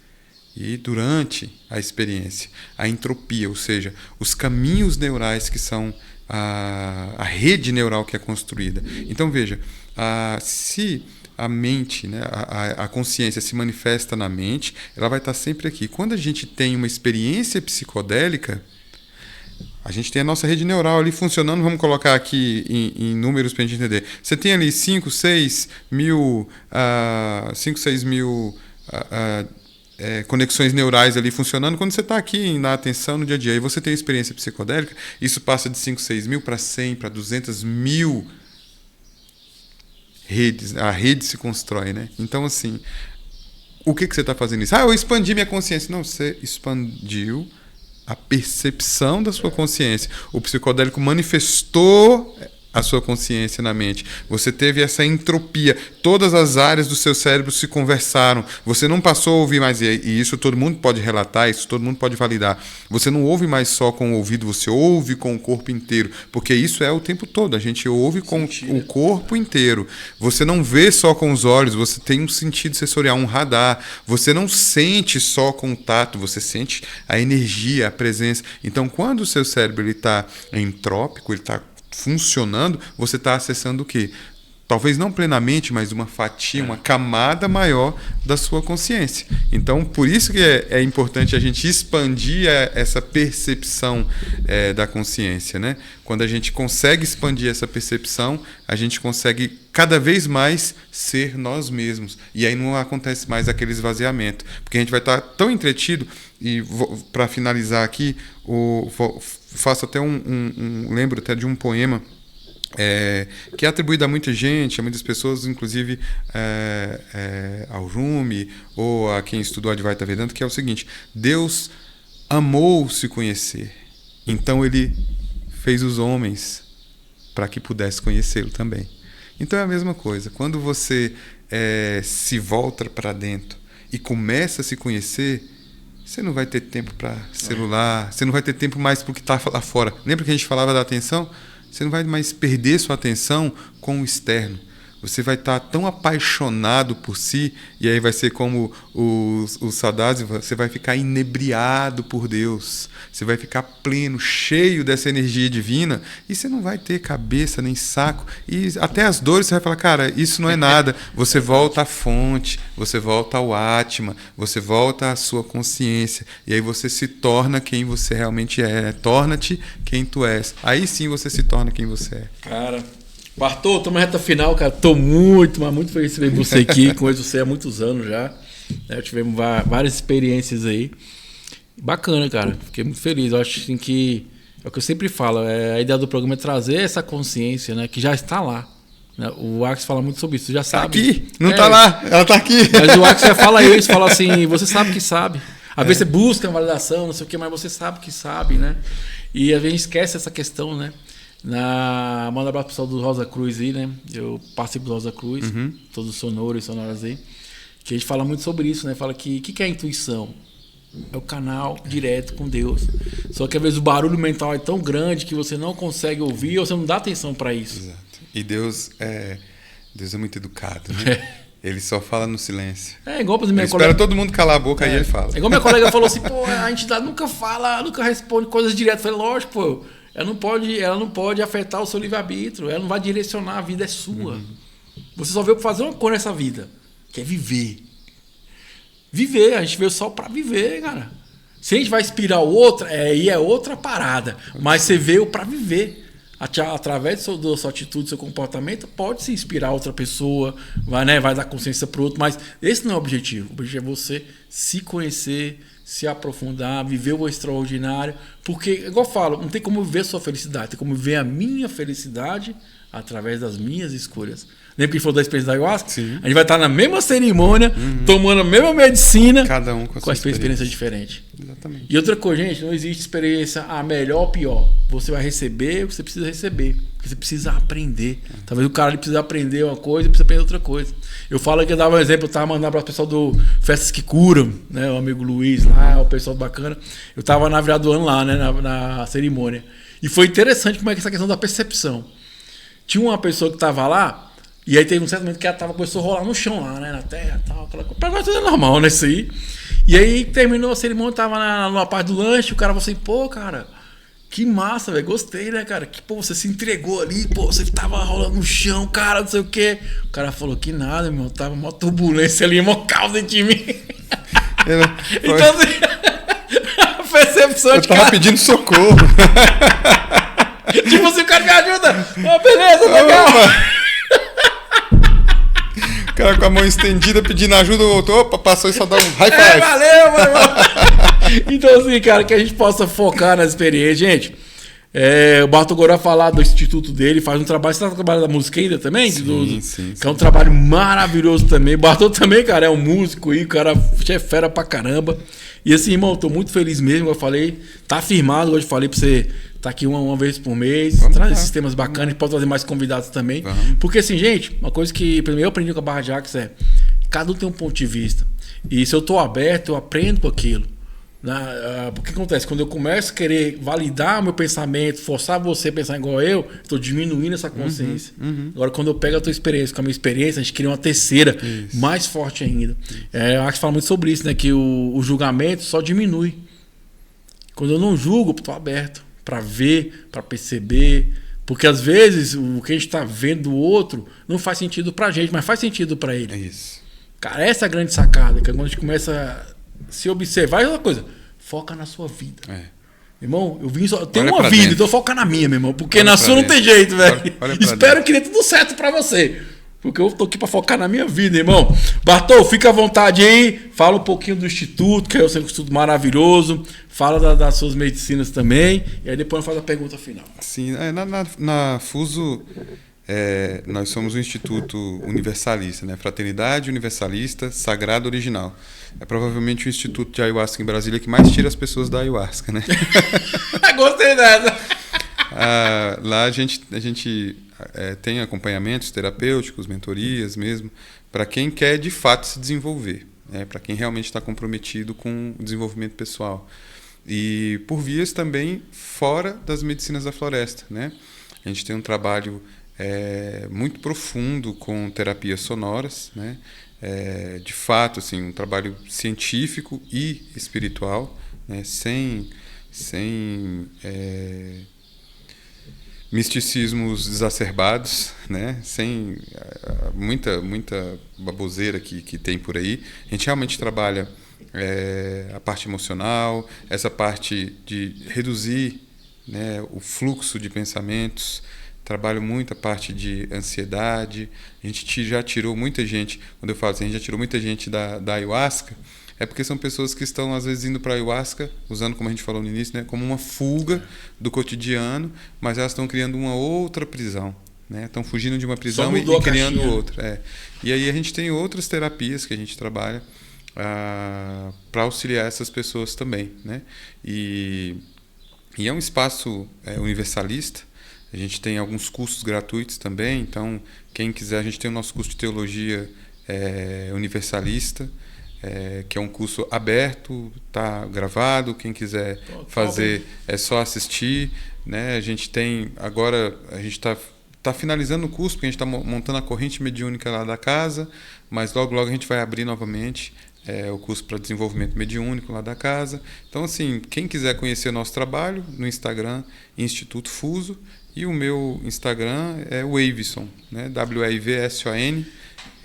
e durante a experiência. A entropia, ou seja, os caminhos neurais que são a rede neural que é construída. Então, veja, se a mente, né, a consciência se manifesta na mente, ela vai estar sempre aqui. Quando a gente tem uma experiência psicodélica, a gente tem a nossa rede neural ali funcionando, vamos colocar aqui em números para a gente entender. Você tem ali 5, 6 mil conexões neurais ali funcionando quando você está aqui na atenção no dia a dia. E você tem experiência psicodélica, isso passa de 5, 6 mil para 100, para 200 mil redes. A rede se constrói, né? Então, assim, o que você está fazendo isso? Eu expandi minha consciência. Não, você expandiu a percepção da sua consciência. O psicodélico manifestou a sua consciência na mente. Você teve essa entropia. Todas as áreas do seu cérebro se conversaram. Você não passou a ouvir mais, e isso todo mundo pode relatar, isso todo mundo pode validar. Você não ouve mais só com o ouvido, você ouve com o corpo inteiro. Porque isso é o tempo todo. A gente ouve com o corpo inteiro. Você não vê só com os olhos, você tem um sentido sensorial, um radar. Você não sente só com o tato, você sente a energia, a presença. Então, quando o seu cérebro está entrópico, ele está funcionando, você está acessando o quê? Talvez não plenamente, mas uma fatia, uma camada maior da sua consciência. Então, por isso que é importante a gente expandir essa percepção da consciência, né? Quando a gente consegue expandir essa percepção, a gente consegue cada vez mais ser nós mesmos. E aí não acontece mais aquele esvaziamento. Porque a gente vai estar tão entretido, e para finalizar aqui, faço até lembro até de um poema que é atribuído a muita gente, a muitas pessoas, inclusive ao Rumi ou a quem estudou Advaita Vedanta, que é o seguinte: Deus amou se conhecer, então ele fez os homens para que pudesse conhecê-lo também. Então é a mesma coisa. Quando você se volta para dentro e começa a se conhecer, você não vai ter tempo para celular, você não vai ter tempo mais para o que está lá fora. Lembra que a gente falava da atenção? Você não vai mais perder sua atenção com o externo. Você vai estar tão apaixonado por si, e aí vai ser como o Sadhguru, você vai ficar inebriado por Deus. Você vai ficar pleno, cheio dessa energia divina, e você não vai ter cabeça nem saco. E até as dores você vai falar, cara, isso não é nada. Você volta à fonte, você volta ao Atma, você volta à sua consciência. E aí você se torna quem você realmente é. Torna-te quem tu és. Aí sim você se torna quem você é. Cara... Bartô, estamos na reta final, cara. Estou muito, mas muito feliz de ver você aqui. Conheço você há muitos anos já. Tivemos várias experiências aí. Bacana, cara. Fiquei muito feliz. Eu acho assim, que é o que eu sempre falo. A ideia do programa é trazer essa consciência, né, que já está lá. O Axis fala muito sobre isso. Você já sabe. Tá aqui, não está lá. Ela está aqui. Mas o Axis já fala isso. Fala assim, você sabe que sabe. Às vezes você busca uma validação, não sei o que, mas você sabe que sabe, né? E às vezes esquece essa questão, né? Manda um abraço pro pessoal do Rosa Cruz aí, né? Eu participo do Rosa Cruz, todos os sonoros e sonoras aí. Que a gente fala muito sobre isso, né? Fala que é a intuição? É o canal direto com Deus. Só que às vezes o barulho mental é tão grande que você não consegue ouvir ou você não dá atenção para isso. Exato. E Deus é muito educado, né? Ele só fala no silêncio. Igual para minha ele espera todo mundo calar a boca e ele fala. É igual minha colega falou assim, pô, a entidade nunca fala, nunca responde coisas diretas. Eu falei, lógico, pô. Ela não pode afetar o seu livre-arbítrio. Ela não vai direcionar, a vida é sua. Você só veio para fazer uma coisa nessa vida, que é viver. Viver, a gente veio só para viver, cara. Se a gente vai inspirar o outro, aí é outra parada. Mas você veio para viver. Através da sua atitude, do seu comportamento, pode se inspirar outra pessoa, vai dar consciência para o outro, mas esse não é o objetivo. O objetivo é você se conhecer, se aprofundar, viver o extraordinário, porque, igual eu falo, não tem como viver a sua felicidade, tem como viver a minha felicidade através das minhas escolhas. Lembra que a gente falou da experiência da ayahuasca? Sim. A gente vai estar na mesma cerimônia, tomando a mesma medicina, cada um com a sua experiência diferente. Exatamente. E outra coisa, gente, não existe experiência melhor ou pior. Você vai receber o que você precisa receber. Porque você precisa aprender. Talvez o cara precisa aprender uma coisa e precisa aprender outra coisa. Eu falo que eu dava um exemplo, eu estava mandando para o pessoal do Festas que Curam, né? O amigo Luiz lá, o pessoal bacana. Eu estava na virada do ano lá, né? Na cerimônia. E foi interessante como é que essa questão da percepção. Tinha uma pessoa que estava lá, e aí teve um certo momento que ela começou a rolar no chão lá, né? Na terra e tal. Aquela coisa. Pra nós tudo é normal, né? Isso aí. E aí terminou a cerimônia, tava numa parte do lanche, o cara falou assim, pô, cara, que massa, velho. Gostei, né, cara? Que, pô, você se entregou ali, pô, você tava rolando no chão, cara, não sei o quê. O cara falou que nada, meu, tava uma turbulência ali, uma causa de mim. Então, assim, a percepção de cara... Eu tava pedindo socorro. Tipo assim, o cara me ajuda. Oh, beleza, legal. O cara com a mão estendida pedindo ajuda, voltou, opa, passou e só dá um high five. Valeu, mano. Então assim, cara, que a gente possa focar na experiência. Gente, O Bartô agora falar do instituto dele, faz um trabalho. Você tá trabalhando da música ainda também? Sim. Que é um trabalho maravilhoso também. O Bartô também, cara, é um músico aí, o cara é fera pra caramba. E assim, irmão, tô muito feliz mesmo, como eu falei. Tá firmado, hoje eu falei pra você tá aqui uma vez por mês, traz esses temas bacanas, pode trazer mais convidados também. Porque assim, gente, uma coisa que primeiro eu aprendi com a Barra Jax cada um tem um ponto de vista. E se eu tô aberto, eu aprendo com aquilo. Porque acontece? Quando eu começo a querer validar o meu pensamento, forçar você a pensar igual eu, estou diminuindo essa consciência. Agora, quando eu pego a tua experiência com a minha experiência, a gente cria uma terceira, mais forte ainda. Eu acho que fala muito sobre isso, né? Que o julgamento só diminui. Quando eu não julgo, estou aberto para ver, para perceber. Porque às vezes o que a gente está vendo do outro não faz sentido para a gente, mas faz sentido para ele. É isso. Cara, essa é a grande sacada, que é quando a gente começa se observar, é uma coisa, foca na sua vida. Irmão, eu tenho uma vida, então foca na minha, meu irmão, porque na sua não tem jeito, velho. Espero que dê tudo certo pra você, porque eu tô aqui pra focar na minha vida, irmão. Bartô, fica à vontade aí, fala um pouquinho do Instituto, que é um instituto maravilhoso, fala das suas medicinas também, e aí depois faz a pergunta final. Sim, na Fuso... nós somos um instituto universalista, né? Fraternidade Universalista Sagrado Original. É provavelmente o instituto de ayahuasca em Brasília que mais tira as pessoas da ayahuasca, né? Gostei dessa. Lá a gente tem acompanhamentos terapêuticos, mentorias mesmo, para quem quer de fato se desenvolver, né? Para quem realmente está comprometido com o desenvolvimento pessoal. E por vias também fora das medicinas da floresta, né? A gente tem um trabalho muito profundo com terapias sonoras, né? De fato, assim, um trabalho científico e espiritual, né? Sem misticismos exacerbados, né? Sem muita baboseira que tem por aí. A gente realmente trabalha a parte emocional, essa parte de reduzir, né, o fluxo de pensamentos. Trabalho muito a parte de ansiedade. A gente já tirou muita gente, quando eu falo assim, a gente já tirou muita gente da ayahuasca, é porque são pessoas que estão, às vezes, indo para a ayahuasca, usando, como a gente falou no início, né, como uma fuga do cotidiano, mas elas estão criando uma outra prisão. Né? Estão fugindo de uma prisão e criando outra. E aí a gente tem outras terapias que a gente trabalha para auxiliar essas pessoas também. Né? E é um espaço universalista. A gente tem alguns cursos gratuitos também, então quem quiser, a gente tem o nosso curso de teologia universalista, que é um curso aberto, está gravado, quem quiser fazer é só assistir. Né? A gente tem, agora, a gente está finalizando o curso, porque a gente está montando a corrente mediúnica lá da casa, mas logo a gente vai abrir novamente o curso para desenvolvimento mediúnico lá da casa. Então, assim, quem quiser conhecer o nosso trabalho, no Instagram, Instituto Fuso, e o meu Instagram é Wavison, né? WAIVSON,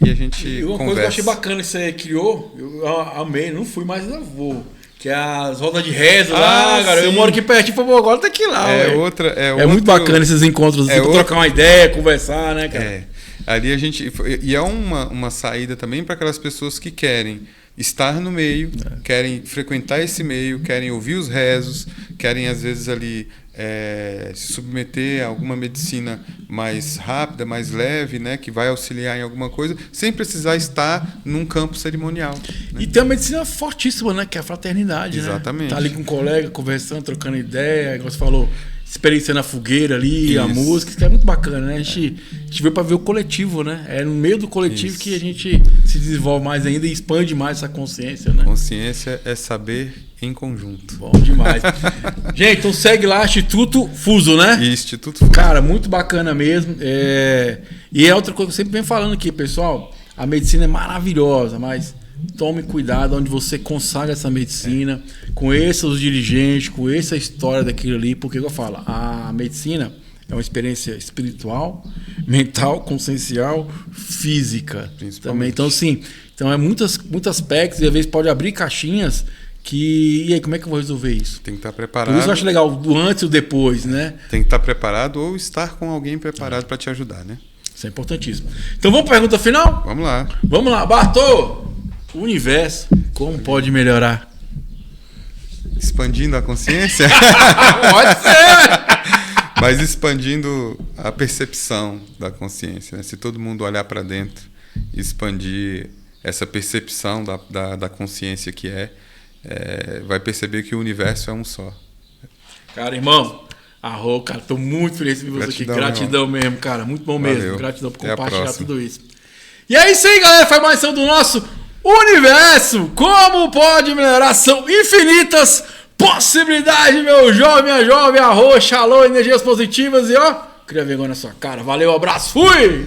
e a gente conversa. Uma coisa que eu achei bacana que você criou, eu amei, não fui, mas ainda vou, que é as rodas de reza lá, cara. Eu moro aqui pertinho, falei, agora tem que ir lá. É muito bacana esses encontros, assim, pra trocar uma ideia, conversar, né, cara? Ali a gente... E é uma saída também para aquelas pessoas que querem estar no meio, querem frequentar esse meio, querem ouvir os rezos, querem, às vezes, ali... se submeter a alguma medicina mais rápida, mais leve, né, que vai auxiliar em alguma coisa, sem precisar estar num campo cerimonial. Né? E tem uma medicina fortíssima, né, que é a fraternidade. Exatamente. Né? Tá ali com um colega, conversando, trocando ideia, como você falou, experiência na fogueira ali, isso. A música, isso que é muito bacana, né? A gente veio para ver o coletivo, né? É no meio do coletivo que a gente se desenvolve mais ainda e expande mais essa consciência, né? Consciência é saber em conjunto. Bom demais. Gente, então segue lá, Instituto Fuso, né? Instituto Fuso. Cara, muito bacana mesmo. E é outra coisa que eu sempre venho falando aqui, pessoal. A medicina é maravilhosa, mas tome cuidado onde você consagra essa medicina, conheça os dirigentes, conheça a história daquilo ali, porque eu falo, a medicina é uma experiência espiritual, mental, consciencial, física também. Então, assim, é muitos aspectos e às vezes pode abrir caixinhas que... E aí, como é que eu vou resolver isso? Tem que estar preparado. Por isso eu acho legal, do antes e o depois, né? Tem que estar preparado ou estar com alguém preparado para te ajudar, né? Isso é importantíssimo. Então vamos para a pergunta final? Vamos lá. Vamos lá, Bartô! O universo, como pode melhorar? Expandindo a consciência? Pode ser! Mas expandindo a percepção da consciência, né? Se todo mundo olhar para dentro e expandir essa percepção da consciência que vai perceber que o universo é um só. Cara, irmão, cara, tô muito feliz de ver você aqui. Gratidão mesmo, cara. Muito bom mesmo. Valeu. Gratidão por Até compartilhar tudo isso. E é isso aí, galera. Foi mais um do nosso Universo. Como pode melhorar? São infinitas possibilidades, meu jovem, minha jovem. Arroz, shalom, energias positivas e ó, cria vergonha na sua cara. Valeu, abraço, fui!